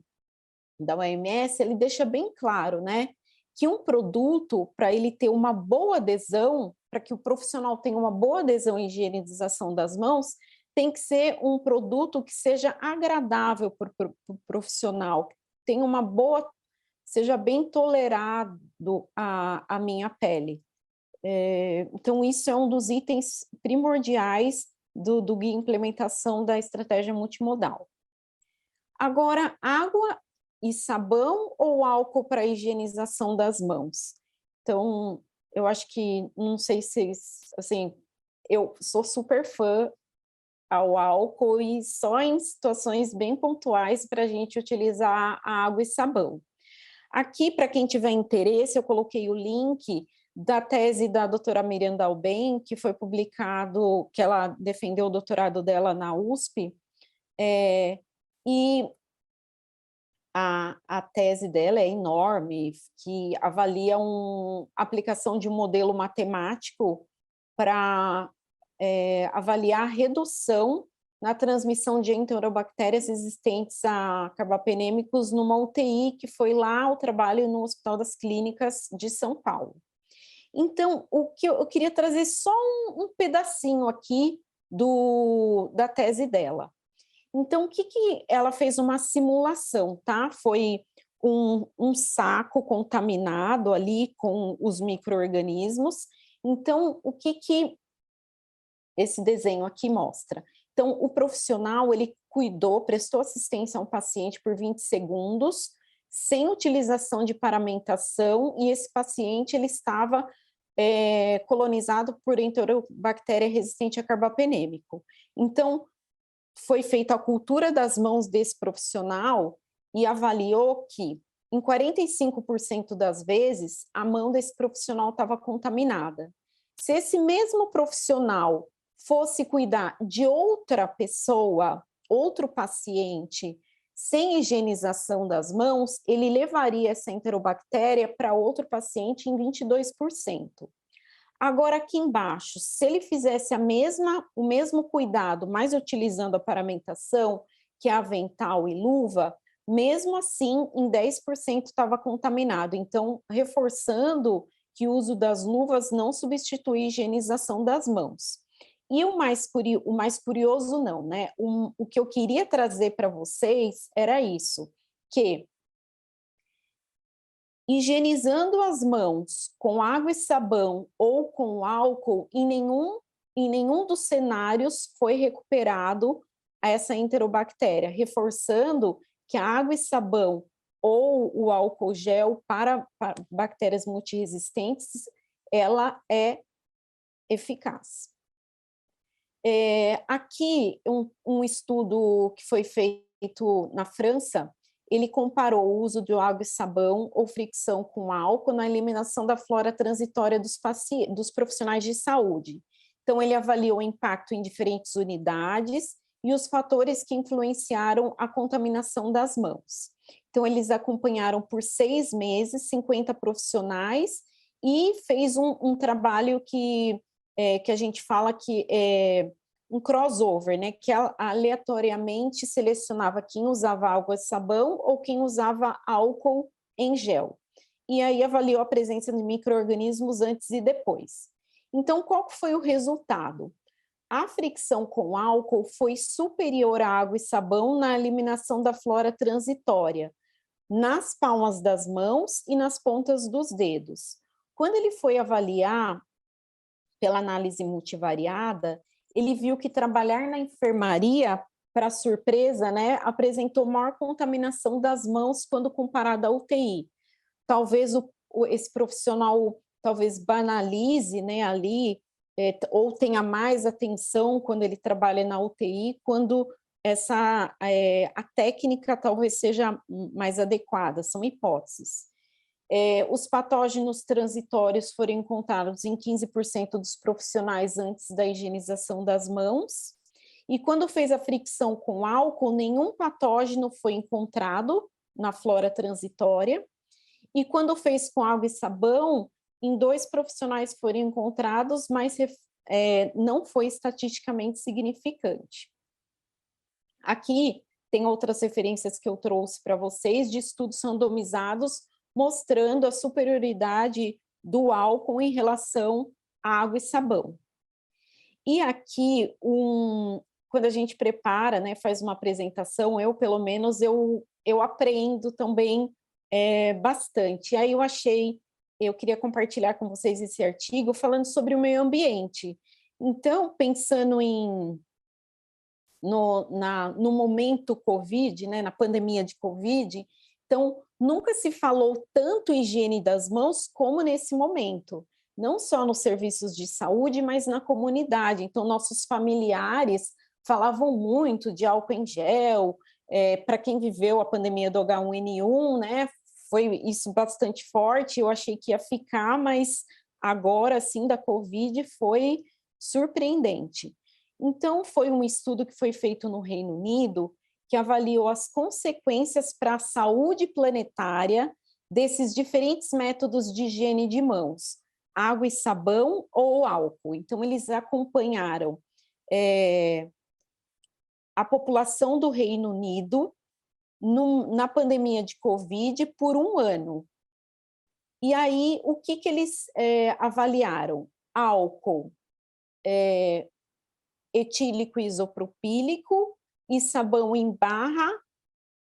OMS, ele deixa bem claro, né, que um produto, para ele ter uma boa adesão, para que o profissional tenha uma boa adesão à higienização das mãos, tem que ser um produto que seja agradável para o profissional, tenha uma boa, seja bem tolerado à minha pele. Então, isso é um dos itens primordiais do guia de implementação da estratégia multimodal. Agora, água e sabão ou álcool para a higienização das mãos? Então, eu acho que, não sei se, assim, eu sou super fã ao álcool e só em situações bem pontuais para a gente utilizar a água e sabão. Aqui, para quem tiver interesse, eu coloquei o link da tese da doutora Miriam Dalben, que foi publicado, que ela defendeu o doutorado dela na USP, e a tese dela é enorme, que avalia a aplicação de um modelo matemático para avaliar a redução na transmissão de enterobactérias resistentes a carbapenêmicos numa UTI, que foi lá ao trabalho no Hospital das Clínicas de São Paulo. Então, o que eu queria trazer só um pedacinho aqui da tese dela. Então, ela fez uma simulação, tá? Foi um saco contaminado ali com os micro-organismos. Então, o que esse desenho aqui mostra? Então, o profissional, ele prestou assistência a um paciente por 20 segundos, sem utilização de paramentação, e esse paciente, ele estava colonizado por enterobactéria resistente a carbapenêmico. Então, foi feita a cultura das mãos desse profissional e avaliou que, em 45% das vezes, a mão desse profissional estava contaminada. Se esse mesmo profissional fosse cuidar de outra pessoa, outro paciente, sem higienização das mãos, ele levaria essa enterobactéria para outro paciente em 22%. Agora, aqui embaixo, se ele fizesse o mesmo cuidado, mas utilizando a paramentação, que é avental e luva, mesmo assim, em 10% estava contaminado. Então, reforçando que o uso das luvas não substitui a higienização das mãos. E o mais curioso não, né? O que eu queria trazer para vocês era isso, que higienizando as mãos com água e sabão ou com álcool, em nenhum dos cenários foi recuperado essa enterobactéria, reforçando que a água e sabão ou o álcool gel para bactérias multiresistentes, ela é eficaz. Aqui, um estudo que foi feito na França, ele comparou o uso de água e sabão ou fricção com álcool na eliminação da flora transitória dos profissionais de saúde. Então, ele avaliou o impacto em diferentes unidades e os fatores que influenciaram a contaminação das mãos. Então, eles acompanharam por 6 meses 50 profissionais e fez um trabalho que a gente fala que é um crossover, né, que aleatoriamente selecionava quem usava água e sabão ou quem usava álcool em gel. E aí avaliou a presença de micro-organismos antes e depois. Então, qual foi o resultado? A fricção com álcool foi superior à água e sabão na eliminação da flora transitória, nas palmas das mãos e nas pontas dos dedos. Quando ele foi avaliar pela análise multivariada, ele viu que trabalhar na enfermaria, para surpresa, né, apresentou maior contaminação das mãos quando comparado à UTI. Talvez esse profissional talvez banalize, né, ali, ou tenha mais atenção quando ele trabalha na UTI, quando a técnica talvez seja mais adequada, são hipóteses. Os patógenos transitórios foram encontrados em 15% dos profissionais antes da higienização das mãos, e quando fez a fricção com álcool, nenhum patógeno foi encontrado na flora transitória, e quando fez com água e sabão, em 2 profissionais foram encontrados, mas não foi estatisticamente significante. Aqui tem outras referências que eu trouxe para vocês de estudos randomizados mostrando a superioridade do álcool em relação à água e sabão. E aqui, quando a gente prepara, né, faz uma apresentação, pelo menos, eu aprendo também bastante. Aí eu queria compartilhar com vocês esse artigo falando sobre o meio ambiente. Então, pensando no momento Covid, né, na pandemia de Covid, então, nunca se falou tanto higiene das mãos como nesse momento, não só nos serviços de saúde, mas na comunidade. Então, nossos familiares falavam muito de álcool em gel, para quem viveu a pandemia do H1N1, né, foi isso bastante forte, eu achei que ia ficar, mas agora, assim, da Covid, foi surpreendente. Então, foi um estudo que foi feito no Reino Unido, que avaliou as consequências para a saúde planetária desses diferentes métodos de higiene de mãos, água e sabão ou álcool. Então, eles acompanharam a população do Reino Unido na pandemia de Covid por 1 ano. E aí, o que eles avaliaram? Álcool etílico isopropílico, e sabão em barra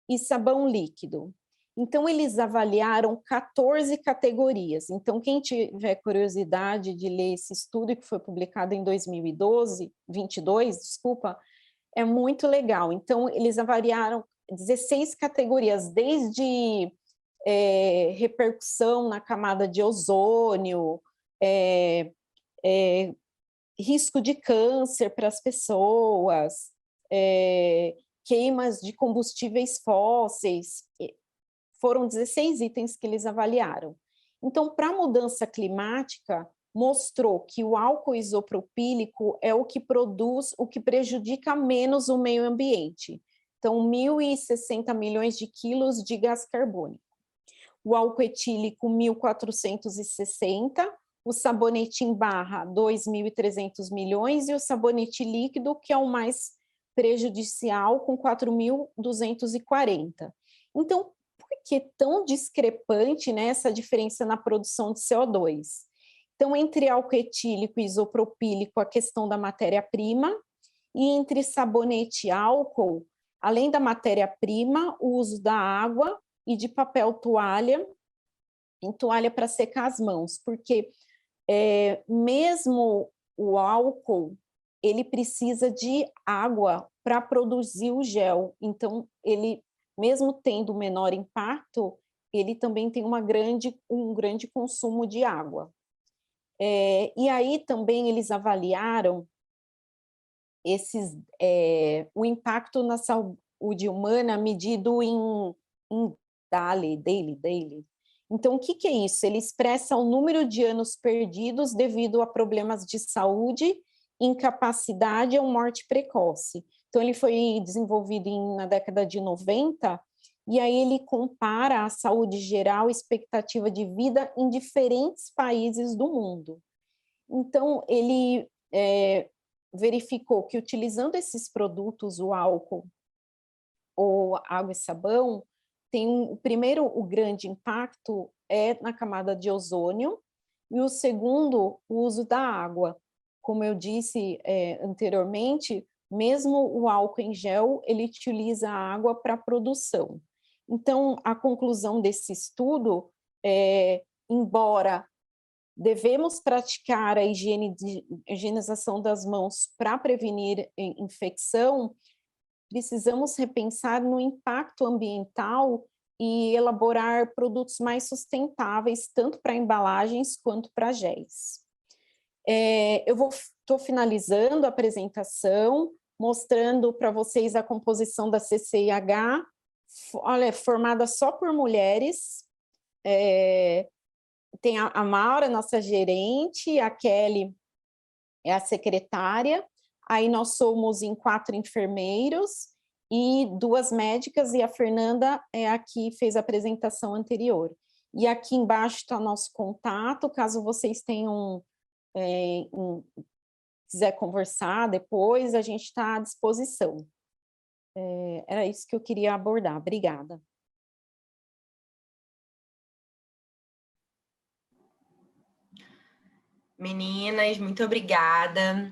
e sabão líquido. Então, eles avaliaram 14 categorias. Então, quem tiver curiosidade de ler esse estudo, que foi publicado em 2022, desculpa, é muito legal. Então, eles avaliaram 16 categorias, desde repercussão na camada de ozônio, risco de câncer para as pessoas, queimas de combustíveis fósseis, foram 16 itens que eles avaliaram. Então, para a mudança climática, mostrou que o álcool isopropílico é o que produz, o que prejudica menos o meio ambiente. Então, 1.060 milhões de quilos de gás carbônico. O álcool etílico, 1.460, o sabonete em barra, 2.300 milhões, e o sabonete líquido, que é o mais prejudicial, com 4.240. Então, por que tão discrepante, né, essa diferença na produção de CO2? Então, entre álcool etílico e isopropílico, a questão da matéria-prima, e entre sabonete e álcool, além da matéria-prima, o uso da água e de papel toalha, em toalha para secar as mãos, porque mesmo o álcool, ele precisa de água para produzir o gel, então ele, mesmo tendo menor impacto, ele também tem um grande consumo de água. E aí também eles avaliaram o impacto na saúde humana medido em daily. Então, o que é isso? Ele expressa o número de anos perdidos devido a problemas de saúde, incapacidade ou morte precoce. Então, ele foi desenvolvido na década de 90, e aí ele compara a saúde geral e expectativa de vida em diferentes países do mundo. Então, ele verificou que utilizando esses produtos, o álcool ou água e sabão, primeiro, o grande impacto é na camada de ozônio, e o segundo, o uso da água. Como eu disse anteriormente, mesmo o álcool em gel, ele utiliza a água para a produção. Então, a conclusão desse estudo embora devemos praticar a higienização das mãos para prevenir infecção, precisamos repensar no impacto ambiental e elaborar produtos mais sustentáveis, tanto para embalagens quanto para géis. Estou finalizando a apresentação, mostrando para vocês a composição da CCIH, olha, formada só por mulheres. Tem a Maura, nossa gerente, a Kelly é a secretária, aí nós somos em 4 enfermeiros e 2 médicas, e a Fernanda é a que fez a apresentação anterior. E aqui embaixo está o nosso contato, caso vocês tenham, quiser conversar depois, a gente está à disposição. Era isso que eu queria abordar. Obrigada. Meninas, muito obrigada.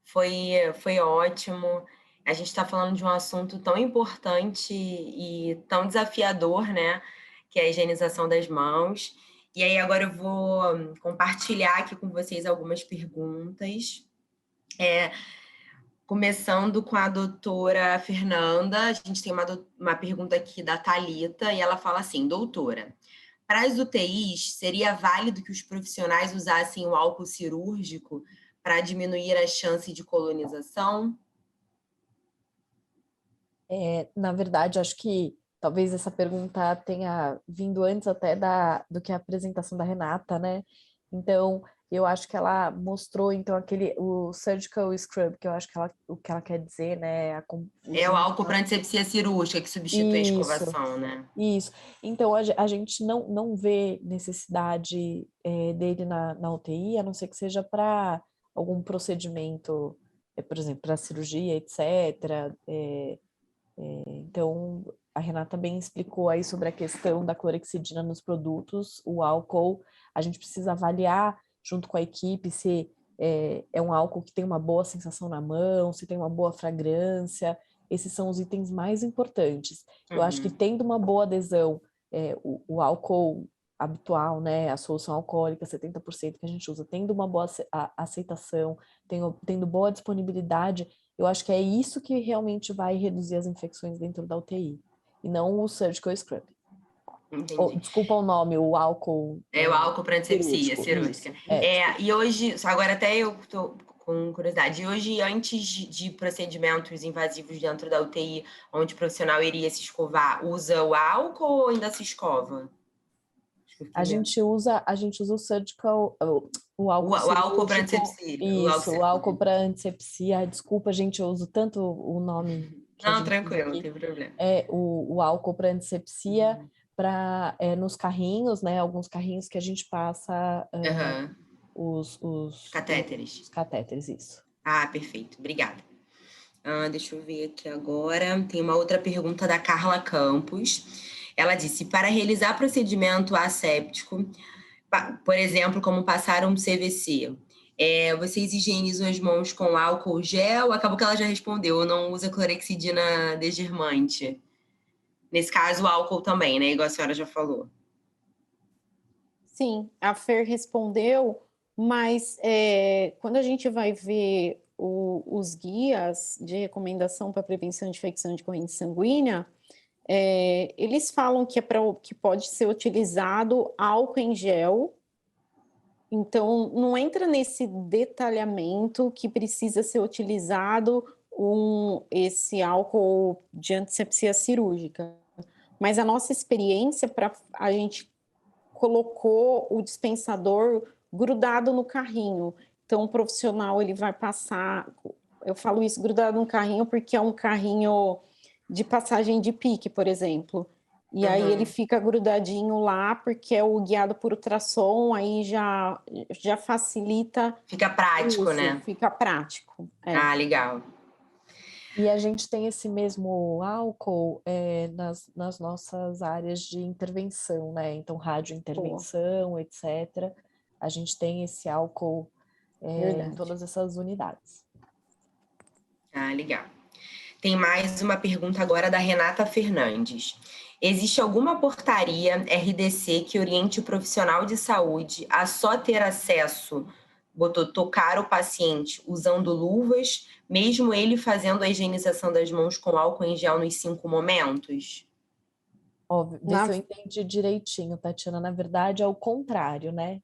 Foi ótimo. A gente está falando de um assunto tão importante e tão desafiador, né? Que é a higienização das mãos. E aí agora eu vou compartilhar aqui com vocês algumas perguntas. Começando com a doutora Fernanda, a gente tem uma pergunta aqui da Thalita, e ela fala assim: doutora, para as UTIs, seria válido que os profissionais usassem o álcool cirúrgico para diminuir a chance de colonização? Na verdade, acho que talvez essa pergunta tenha vindo antes até do que a apresentação da Renata, né? Então, eu acho que ela mostrou, então, o surgical scrub, que eu acho que o que ela quer dizer, né? É o álcool para antisepsia cirúrgica, que substitui a escovação, né? Isso. Então, a gente não vê necessidade dele na UTI, a não ser que seja para algum procedimento, por exemplo, para cirurgia, etc., então, a Renata bem explicou aí sobre a questão da clorexidina nos produtos. O álcool, a gente precisa avaliar junto com a equipe se é um álcool que tem uma boa sensação na mão, se tem uma boa fragrância. Esses são os itens mais importantes. Eu acho que tendo uma boa adesão, o álcool habitual, né, a solução alcoólica, 70% que a gente usa, tendo uma boa aceitação, tendo boa disponibilidade, eu acho que é isso que realmente vai reduzir as infecções dentro da UTI, e não o surgical scrub. Desculpa o nome, o álcool... o álcool para antisepsia cirúrgica. E hoje, agora até eu estou com curiosidade, e hoje, antes de procedimentos invasivos dentro da UTI, onde o profissional iria se escovar, usa o álcool ou ainda se escova? A gente usa o surgical, o álcool para antisepsia. Isso, o álcool para antisepsia. Desculpa, gente, eu uso tanto o nome. Não, tranquilo, não tem problema. O álcool para antisepsia nos carrinhos, né? Alguns carrinhos que a gente passa os catéteres. Os catéteres, isso. Ah, perfeito, obrigada. Deixa eu ver aqui agora. Tem uma outra pergunta da Carla Campos. Ela disse: para realizar procedimento asséptico, por exemplo, como passar um CVC, vocês higienizam as mãos com álcool gel? Acabou que ela já respondeu, não usa clorexidina desgermante. Nesse caso, o álcool também, né? Igual a senhora já falou. Sim, a Fer respondeu, mas quando a gente vai ver os guias de recomendação para prevenção de infecção de corrente sanguínea, eles falam que pode ser utilizado álcool em gel Então, não entra nesse detalhamento que precisa ser utilizado esse álcool de antisepsia cirúrgica. Mas a nossa experiência, a gente colocou o dispensador grudado no carrinho. Então, o profissional ele vai passar, eu falo isso grudado no carrinho porque é um carrinho de passagem de pique, por exemplo. E aí ele fica grudadinho lá, porque é o guiado por ultrassom, aí já facilita. Fica prático, né? Fica prático. Ah, legal. E a gente tem esse mesmo álcool nas nossas áreas de intervenção, né? Então, radiointervenção, etc. A gente tem esse álcool em todas essas unidades. Ah, legal. Tem mais uma pergunta agora da Renata Fernandes. Existe alguma portaria RDC que oriente o profissional de saúde a só ter acesso, tocar o paciente usando luvas, mesmo ele fazendo a higienização das mãos com álcool em gel nos 5 momentos? Óbvio, vê se eu entendi direitinho, Tatiana. Na verdade, é o contrário, né?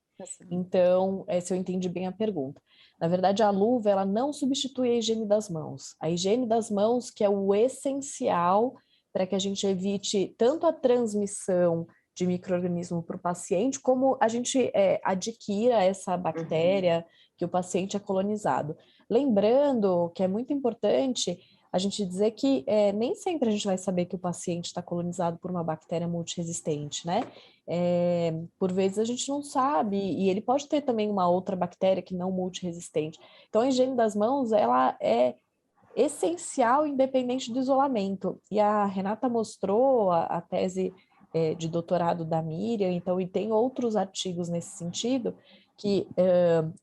Então, se eu entendi bem a pergunta. Na verdade, a luva, ela não substitui a higiene das mãos. A higiene das mãos, que é o essencial para que a gente evite tanto a transmissão de micro-organismo para o paciente, como a gente adquira essa bactéria que o paciente é colonizado. Lembrando que é muito importante a gente dizer que nem sempre a gente vai saber que o paciente está colonizado por uma bactéria multiresistente, né? Por vezes a gente não sabe, e ele pode ter também uma outra bactéria que não multiresistente. Então a higiene das mãos, ela é essencial, independente do isolamento. E a Renata mostrou a tese de doutorado da Miriam, então, e tem outros artigos nesse sentido, que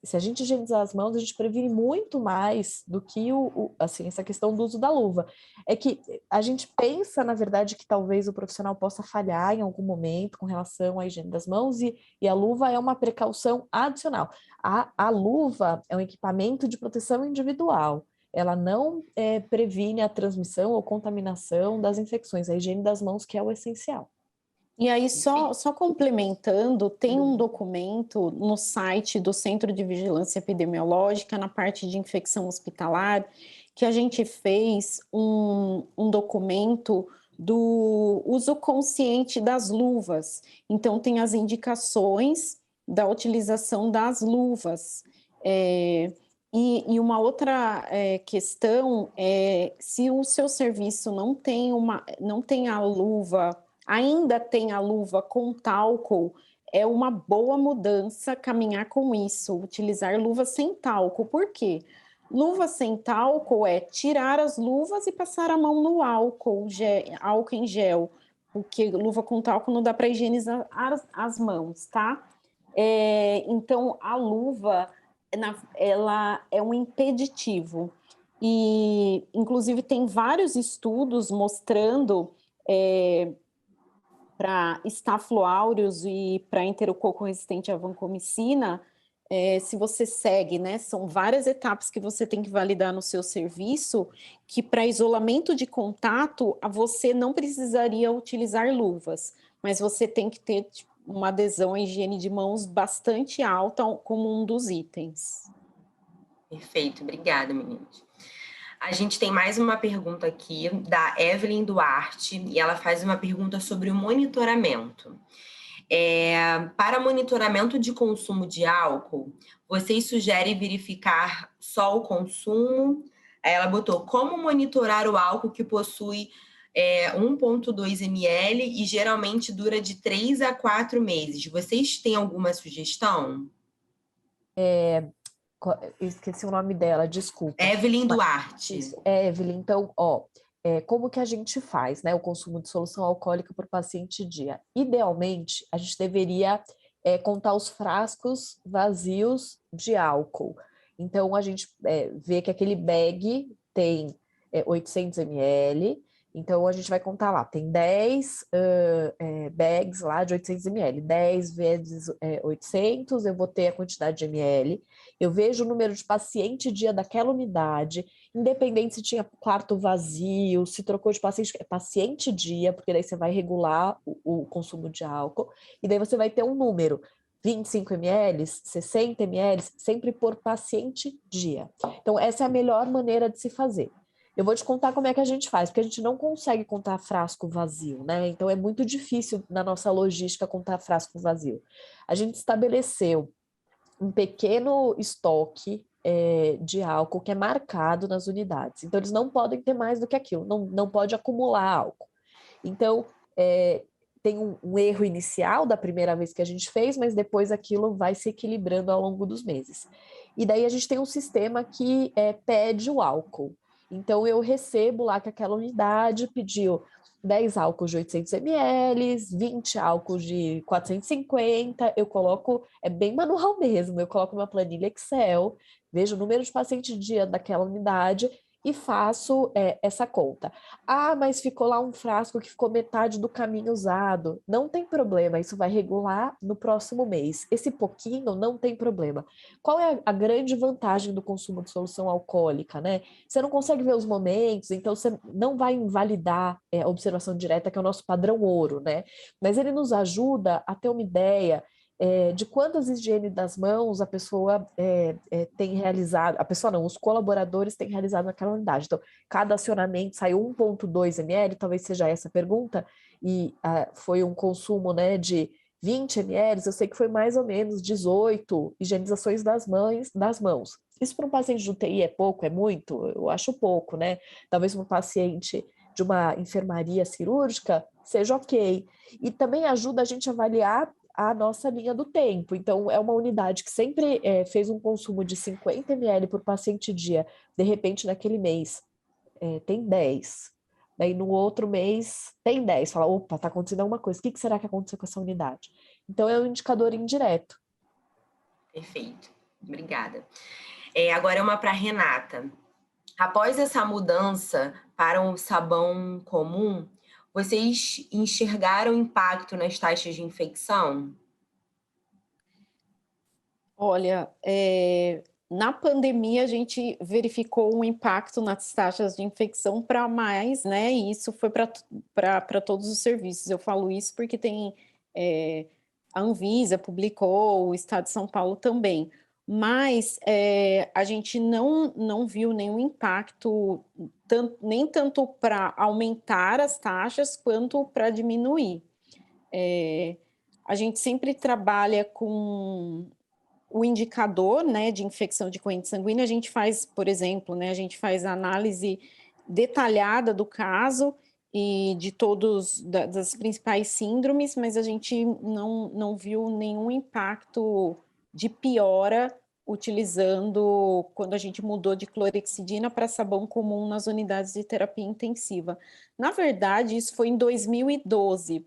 se a gente higienizar as mãos, a gente previne muito mais do que assim, essa questão do uso da luva. É que a gente pensa, na verdade, que talvez o profissional possa falhar em algum momento com relação à higiene das mãos, e a luva é uma precaução adicional. A luva é um equipamento de proteção individual. Ela não previne a transmissão ou contaminação das infecções. A higiene das mãos que é o essencial. E aí, só complementando, tem um documento no site do Centro de Vigilância Epidemiológica, na parte de infecção hospitalar, que a gente fez um documento do uso consciente das luvas. Então, tem as indicações da utilização das luvas. E uma outra questão é, se o seu serviço não tem a luva, ainda tem a luva com talco, é uma boa mudança caminhar com isso, utilizar luva sem talco. Por quê? Luva sem talco é tirar as luvas e passar a mão no álcool em gel, porque luva com talco não dá para higienizar as mãos, tá? Então, a luva, ela é um impeditivo. E, inclusive, tem vários estudos mostrando... para Staphylo aureus e para enterococo resistente à vancomicina, se você segue, né, são várias etapas que você tem que validar no seu serviço, que para isolamento de contato, você não precisaria utilizar luvas, mas você tem que ter uma adesão à higiene de mãos bastante alta como um dos itens. Perfeito, obrigada, meninas. A gente tem mais uma pergunta aqui da Evelyn Duarte, e ela faz uma pergunta sobre o monitoramento. Para monitoramento de consumo de álcool, vocês sugerem verificar só o consumo? Ela botou como monitorar o álcool que possui 1,2 ml e geralmente dura de 3 a 4 meses. Vocês têm alguma sugestão? Esqueci o nome dela, desculpa. Evelyn Duarte. Isso, Evelyn, então, como que a gente faz, né, o consumo de solução alcoólica por paciente dia? Idealmente, a gente deveria contar os frascos vazios de álcool. Então, a gente vê que aquele bag tem 800 ml, então a gente vai contar lá, tem 10 bags lá de 800 ml, 10 vezes 800, eu vou ter a quantidade de ml, eu vejo o número de paciente dia daquela unidade, independente se tinha quarto vazio, se trocou de paciente dia, porque daí você vai regular o consumo de álcool, e daí você vai ter um número. 25 ml, 60 ml, sempre por paciente dia. Então, essa é a melhor maneira de se fazer. Eu vou te contar como é que a gente faz, porque a gente não consegue contar frasco vazio, né? Então, é muito difícil na nossa logística contar frasco vazio. A gente estabeleceu um pequeno estoque de álcool que é marcado nas unidades. Então, eles não podem ter mais do que aquilo, não pode acumular álcool. Então, tem um erro inicial da primeira vez que a gente fez, mas depois aquilo vai se equilibrando ao longo dos meses. E daí a gente tem um sistema que pede o álcool. Então, eu recebo lá que aquela unidade pediu 10 álcools de 800 ml, 20 álcools de 450, eu coloco, é bem manual mesmo, eu coloco uma planilha Excel, vejo o número de paciente dia daquela unidade e faço essa conta. Ah, mas ficou lá um frasco que ficou metade do caminho usado. Não tem problema, isso vai regular no próximo mês. Esse pouquinho não tem problema. Qual é a grande vantagem do consumo de solução alcoólica, né? Você não consegue ver os momentos, então você não vai invalidar a observação direta, que é o nosso padrão ouro, né? Mas ele nos ajuda a ter uma ideia de quantas higiene das mãos a pessoa tem realizado, a pessoa não, os colaboradores têm realizado naquela unidade. Então, cada acionamento saiu 1,2 ml, talvez seja essa a pergunta, e foi um consumo, né, de 20 ml, eu sei que foi mais ou menos 18 higienizações das mãos. Isso para um paciente de UTI é pouco, é muito? Eu acho pouco, né? Talvez para um paciente de uma enfermaria cirúrgica seja ok. E também ajuda a gente a avaliar a nossa linha do tempo. Então, é uma unidade que sempre fez um consumo de 50 ml por paciente dia. De repente, naquele mês, tem 10. Daí, no outro mês, tem 10. Fala, opa, está acontecendo alguma coisa. O que será que aconteceu com essa unidade? Então, é um indicador indireto. Perfeito. Obrigada. Agora é uma para Renata. Após essa mudança para um sabão comum, vocês enxergaram impacto nas taxas de infecção? Olha, na pandemia a gente verificou um impacto nas taxas de infecção para mais, né? E isso foi para todos os serviços. Eu falo isso porque tem a Anvisa publicou, o Estado de São Paulo também. Mas a gente não viu nenhum impacto, nem tanto para aumentar as taxas, quanto para diminuir. A gente sempre trabalha com o indicador, né, de infecção de corrente sanguínea. A gente faz, por exemplo, né, a gente faz a análise detalhada do caso e de das principais síndromes, mas a gente não viu nenhum impacto de piora utilizando, quando a gente mudou de clorexidina para sabão comum nas unidades de terapia intensiva. Na verdade, isso foi em 2012.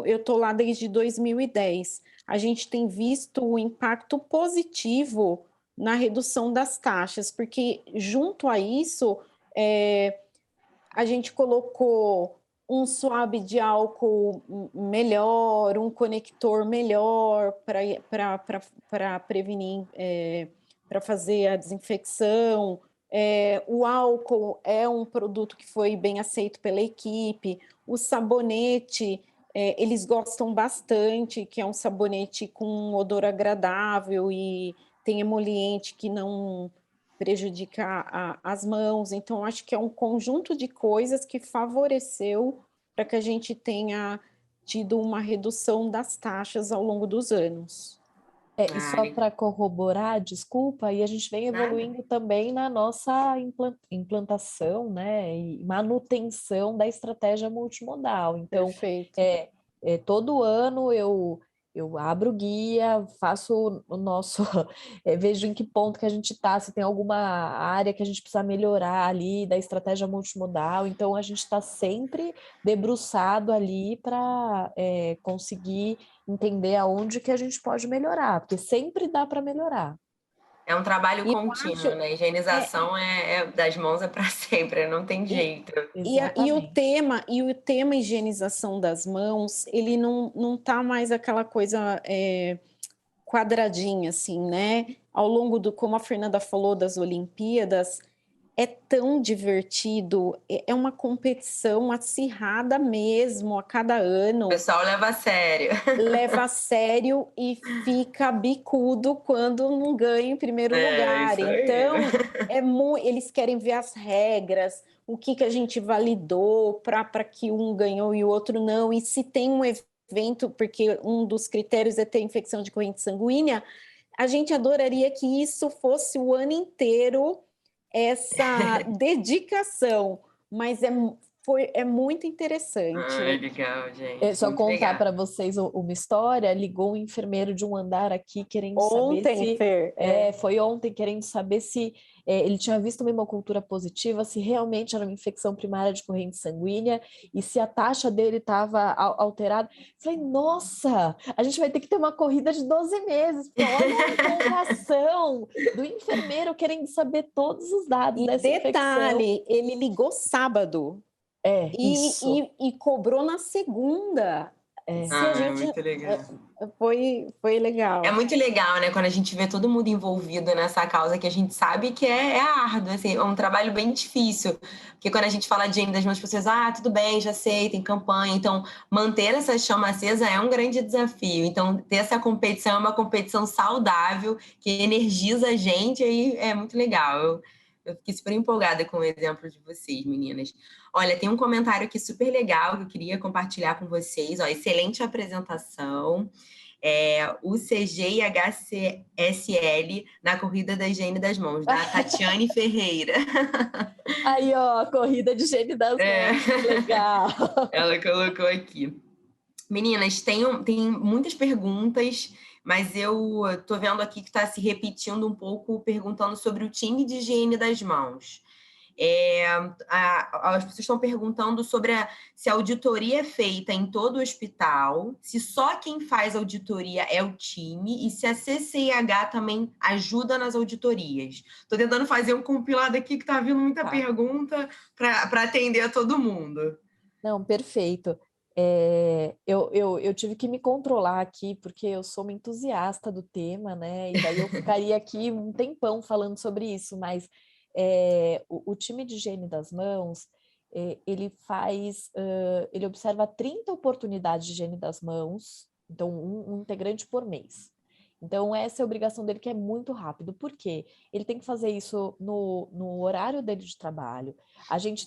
Eu estou lá desde 2010. A gente tem visto o impacto positivo na redução das taxas, porque junto a isso, a gente colocou um swab de álcool melhor, um conector melhor para prevenir, para fazer a desinfecção. O álcool é um produto que foi bem aceito pela equipe. O sabonete, eles gostam bastante, que é um sabonete com um odor agradável e tem emoliente que não prejudica as mãos. Então, acho que é um conjunto de coisas que favoreceu para que a gente tenha tido uma redução das taxas ao longo dos anos. E só para corroborar, desculpa, e a gente vem evoluindo também na nossa implantação, né, e manutenção da estratégia multimodal. Então, todo ano eu abro o guia, faço o nosso, vejo em que ponto que a gente está, se tem alguma área que a gente precisa melhorar ali da estratégia multimodal. Então, a gente está sempre debruçado ali para conseguir entender aonde que a gente pode melhorar, porque sempre dá para melhorar. É um trabalho contínuo, né? Higienização das mãos para sempre, não tem jeito. E o tema higienização das mãos, ele não tá mais aquela coisa quadradinha, assim, né? Ao longo como a Fernanda falou, das Olimpíadas, é tão divertido, é uma competição acirrada mesmo a cada ano. O pessoal leva a sério. Leva a sério e fica bicudo quando não ganha em primeiro lugar. Isso aí. Então, eles querem ver as regras, o que a gente validou para que um ganhou e o outro não. E se tem um evento, porque um dos critérios é ter infecção de corrente sanguínea, a gente adoraria que isso fosse o ano inteiro, essa dedicação. Mas é muito interessante. Legal, gente. Só muito contar legal. para vocês uma história, ligou um enfermeiro de um andar aqui querendo saber se... Fer, foi ontem, querendo saber se ele tinha visto uma hemocultura positiva, se realmente era uma infecção primária de corrente sanguínea e se a taxa dele estava alterada. Falei, nossa, a gente vai ter que ter uma corrida de 12 meses, porque olha a empolgação do enfermeiro querendo saber todos os dados dessa infecção. Detalhe, ele ligou sábado. Isso. E cobrou na segunda. É muito legal. Foi legal. É muito legal, né? Quando a gente vê todo mundo envolvido nessa causa que a gente sabe que é árduo, assim, é um trabalho bem difícil. Porque quando a gente fala de das mãos pessoas, tudo bem, já sei, tem campanha. Então, manter essa chama acesa é um grande desafio. Então, ter essa competição é uma competição saudável, que energiza a gente, aí é muito legal. Eu fiquei super empolgada com o exemplo de vocês, meninas. Olha, tem um comentário aqui super legal que eu queria compartilhar com vocês. Ó, excelente apresentação. O CG e HCSL na corrida da higiene das mãos, da Tatiane Ferreira. Aí, ó, a corrida de higiene das mãos, legal. Ela colocou aqui. Meninas, tem muitas perguntas, mas eu tô vendo aqui que está se repetindo um pouco, perguntando sobre o time de higiene das mãos. As pessoas estão perguntando sobre se a auditoria é feita em todo o hospital, se só quem faz auditoria é o time e se a CCIH também ajuda nas auditorias. Estou tentando fazer um compilado aqui que está vindo muita pergunta para atender a todo mundo. Não, perfeito. Eu tive que me controlar aqui, porque eu sou uma entusiasta do tema, né? E daí eu ficaria aqui um tempão falando sobre isso, mas o time de higiene das mãos, ele observa 30 oportunidades de higiene das mãos, então um integrante por mês. Então, essa é a obrigação dele, que é muito rápido. Por quê? Ele tem que fazer isso no horário dele de trabalho.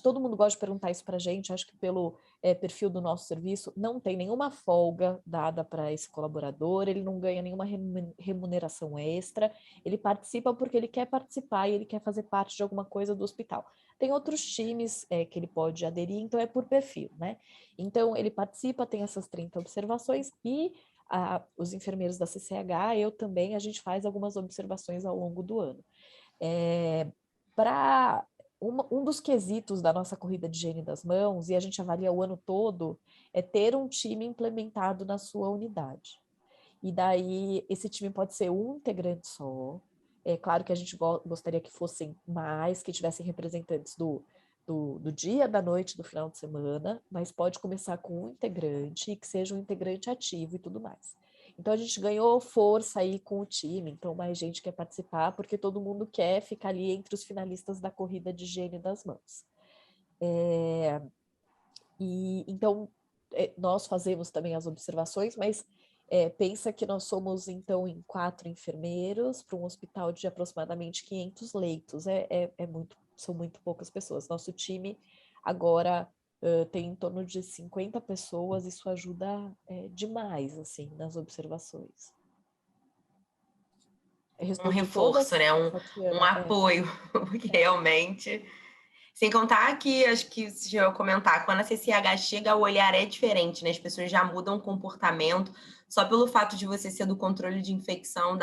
Todo mundo gosta de perguntar isso para a gente, acho que pelo perfil do nosso serviço, não tem nenhuma folga dada para esse colaborador, ele não ganha nenhuma remuneração extra, ele participa porque ele quer participar e ele quer fazer parte de alguma coisa do hospital. Tem outros times que ele pode aderir, então é por perfil, né? Então, ele participa, tem essas 30 observações e os enfermeiros da CCH, eu também, a gente faz algumas observações ao longo do ano. Um dos quesitos da nossa corrida de higiene das mãos, e a gente avalia o ano todo, é ter um time implementado na sua unidade. E daí, esse time pode ser um integrante só. É claro que a gente gostaria que fossem mais, que tivessem representantes do dia, da noite, do final de semana, mas pode começar com um integrante e que seja um integrante ativo e tudo mais. Então, a gente ganhou força aí com o time, então mais gente quer participar, porque todo mundo quer ficar ali entre os finalistas da corrida de higiene das mãos. Então, nós fazemos também as observações, mas pensa que nós somos, então, em 4 enfermeiros para um hospital de aproximadamente 500 leitos, são muito poucas pessoas. Nosso time agora tem em torno de 50 pessoas, isso ajuda demais, assim, nas observações. Um reforço, né? Um apoio, porque realmente... Sem contar que, acho que se eu comentar, quando a CCH chega, o olhar é diferente, né? As pessoas já mudam o comportamento, só pelo fato de você ser do controle de infecção,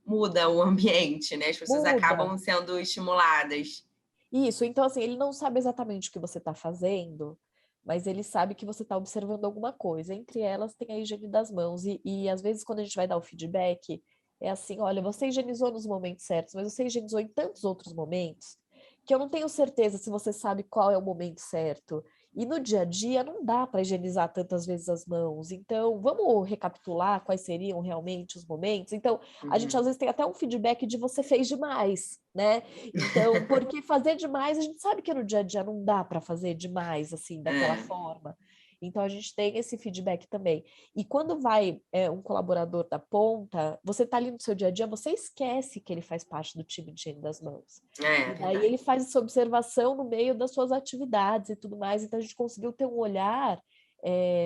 muda o ambiente, né? As pessoas acabam sendo estimuladas. Isso, então assim, ele não sabe exatamente o que você está fazendo, mas ele sabe que você está observando alguma coisa. Entre elas tem a higiene das mãos, e às vezes quando a gente vai dar o feedback, é assim, olha, você higienizou nos momentos certos, mas você higienizou em tantos outros momentos, que eu não tenho certeza se você sabe qual é o momento certo. E no dia a dia não dá para higienizar tantas vezes as mãos. Então, vamos recapitular quais seriam realmente os momentos. Então, a gente às vezes tem até um feedback de você fez demais, né? Então, porque fazer demais, a gente sabe que no dia a dia não dá para fazer demais, assim, daquela forma. Então, a gente tem esse feedback também. E quando vai um colaborador da ponta, você está ali no seu dia a dia, você esquece que ele faz parte do time de higiene das mãos. E daí ele faz essa observação no meio das suas atividades e tudo mais. Então, a gente conseguiu ter um olhar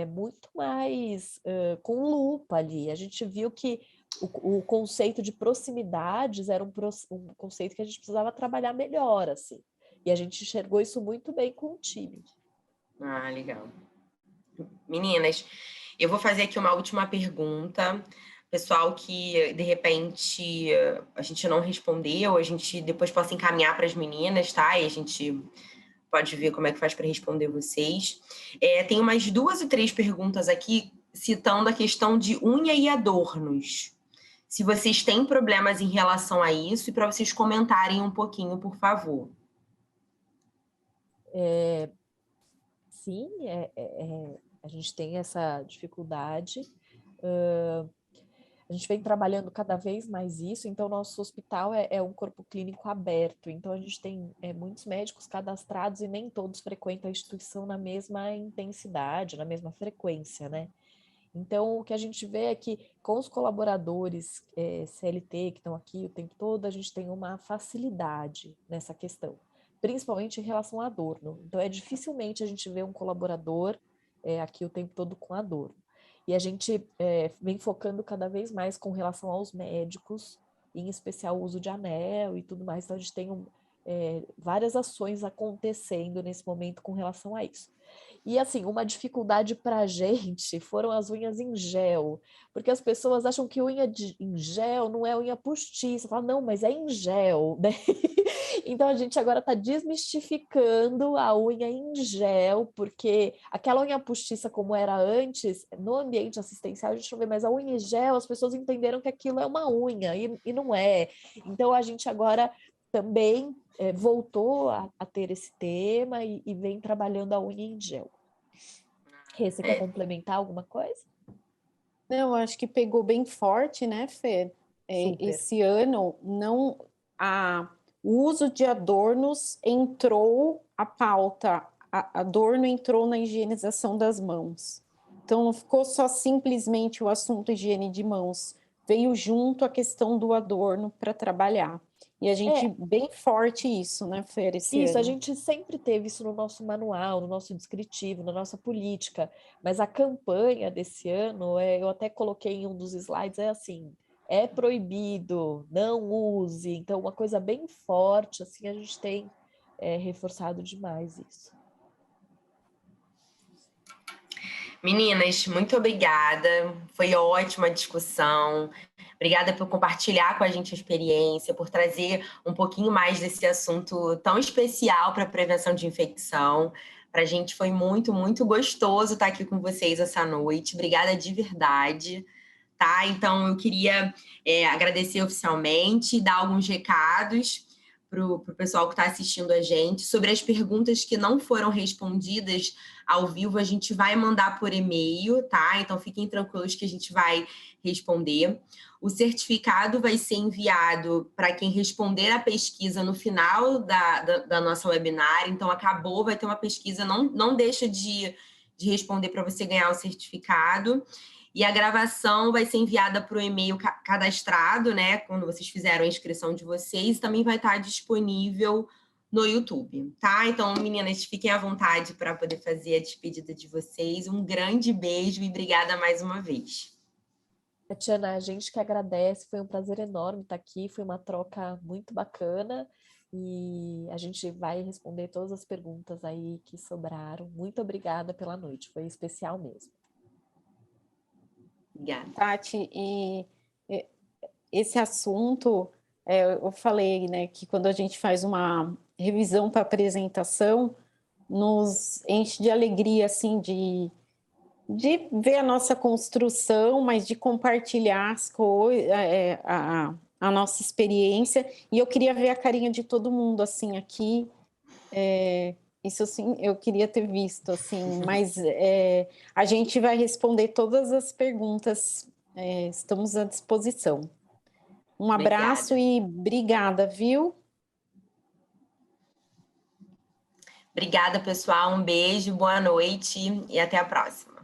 muito mais com lupa ali. A gente viu que o conceito de proximidades era um conceito que a gente precisava trabalhar melhor, assim. E a gente enxergou isso muito bem com o time. Ah, legal. Meninas, eu vou fazer aqui uma última pergunta. Pessoal que, de repente, a gente não respondeu, a gente depois possa encaminhar para as meninas, tá? E a gente pode ver como é que faz para responder vocês. Tem umas 2 ou 3 perguntas aqui citando a questão de unha e adornos. Se vocês têm problemas em relação a isso e para vocês comentarem um pouquinho, por favor. Sim, a gente tem essa dificuldade. A gente vem trabalhando cada vez mais isso, então nosso hospital é um corpo clínico aberto, então a gente tem muitos médicos cadastrados e nem todos frequentam a instituição na mesma intensidade, na mesma frequência, né? Então, o que a gente vê é que com os colaboradores CLT que estão aqui o tempo todo, a gente tem uma facilidade nessa questão, principalmente em relação a adorno. Então, dificilmente a gente vê um colaborador aqui o tempo todo com adorno. E a gente vem focando cada vez mais com relação aos médicos, em especial o uso de anel e tudo mais. Então, a gente tem várias ações acontecendo nesse momento com relação a isso. E, assim, uma dificuldade para a gente foram as unhas em gel, porque as pessoas acham que unha em gel não é unha postiça. Falam, não, mas é em gel, né? Então, a gente agora está desmistificando a unha em gel, porque aquela unha postiça como era antes, no ambiente assistencial, a gente não vê, mas a unha em gel, as pessoas entenderam que aquilo é uma unha, e não é. Então, a gente agora também voltou a ter esse tema e vem trabalhando a unha em gel. Rê, você quer complementar alguma coisa? Não, acho que pegou bem forte, né, Fê? Esse ano, o uso de adornos entrou à pauta, adorno entrou na higienização das mãos. Então, não ficou só simplesmente o assunto higiene de mãos, veio junto a questão do adorno para trabalhar. E a gente, bem forte isso, né, Fê, esse ano. A gente sempre teve isso no nosso manual, no nosso descritivo, na nossa política, mas a campanha desse ano, eu até coloquei em um dos slides, assim, é proibido, não use, então uma coisa bem forte, assim, a gente tem reforçado demais isso. Meninas, muito obrigada, foi ótima a discussão. Obrigada por compartilhar com a gente a experiência, por trazer um pouquinho mais desse assunto tão especial para a prevenção de infecção. Para a gente foi muito, muito gostoso estar aqui com vocês essa noite. Obrigada de verdade. Tá? Então, eu queria agradecer oficialmente, dar alguns recados para o pessoal que está assistindo a gente. Sobre as perguntas que não foram respondidas ao vivo, a gente vai mandar por e-mail, tá? Então, fiquem tranquilos que a gente vai responder. O certificado vai ser enviado para quem responder a pesquisa no final da nossa webinar. Então, acabou, vai ter uma pesquisa, não deixa de responder para você ganhar o certificado. E a gravação vai ser enviada para o e-mail cadastrado, né? Quando vocês fizeram a inscrição de vocês, também vai estar disponível no YouTube, tá? Então, meninas, fiquem à vontade para poder fazer a despedida de vocês. Um grande beijo e obrigada mais uma vez. Tatiana, a gente que agradece, foi um prazer enorme estar aqui, foi uma troca muito bacana e a gente vai responder todas as perguntas aí que sobraram. Muito obrigada pela noite, foi especial mesmo. Obrigada. Tati, e esse assunto, eu falei, né, que quando a gente faz uma revisão para apresentação, nos enche de alegria, assim, de ver a nossa construção, mas de compartilhar as coisas, a nossa experiência, e eu queria ver a carinha de todo mundo, assim, aqui, Isso sim, eu queria ter visto, assim, mas a gente vai responder todas as perguntas, estamos à disposição. Um abraço Obrigada. e obrigada, viu? Obrigada, pessoal. Um beijo, boa noite e até a próxima.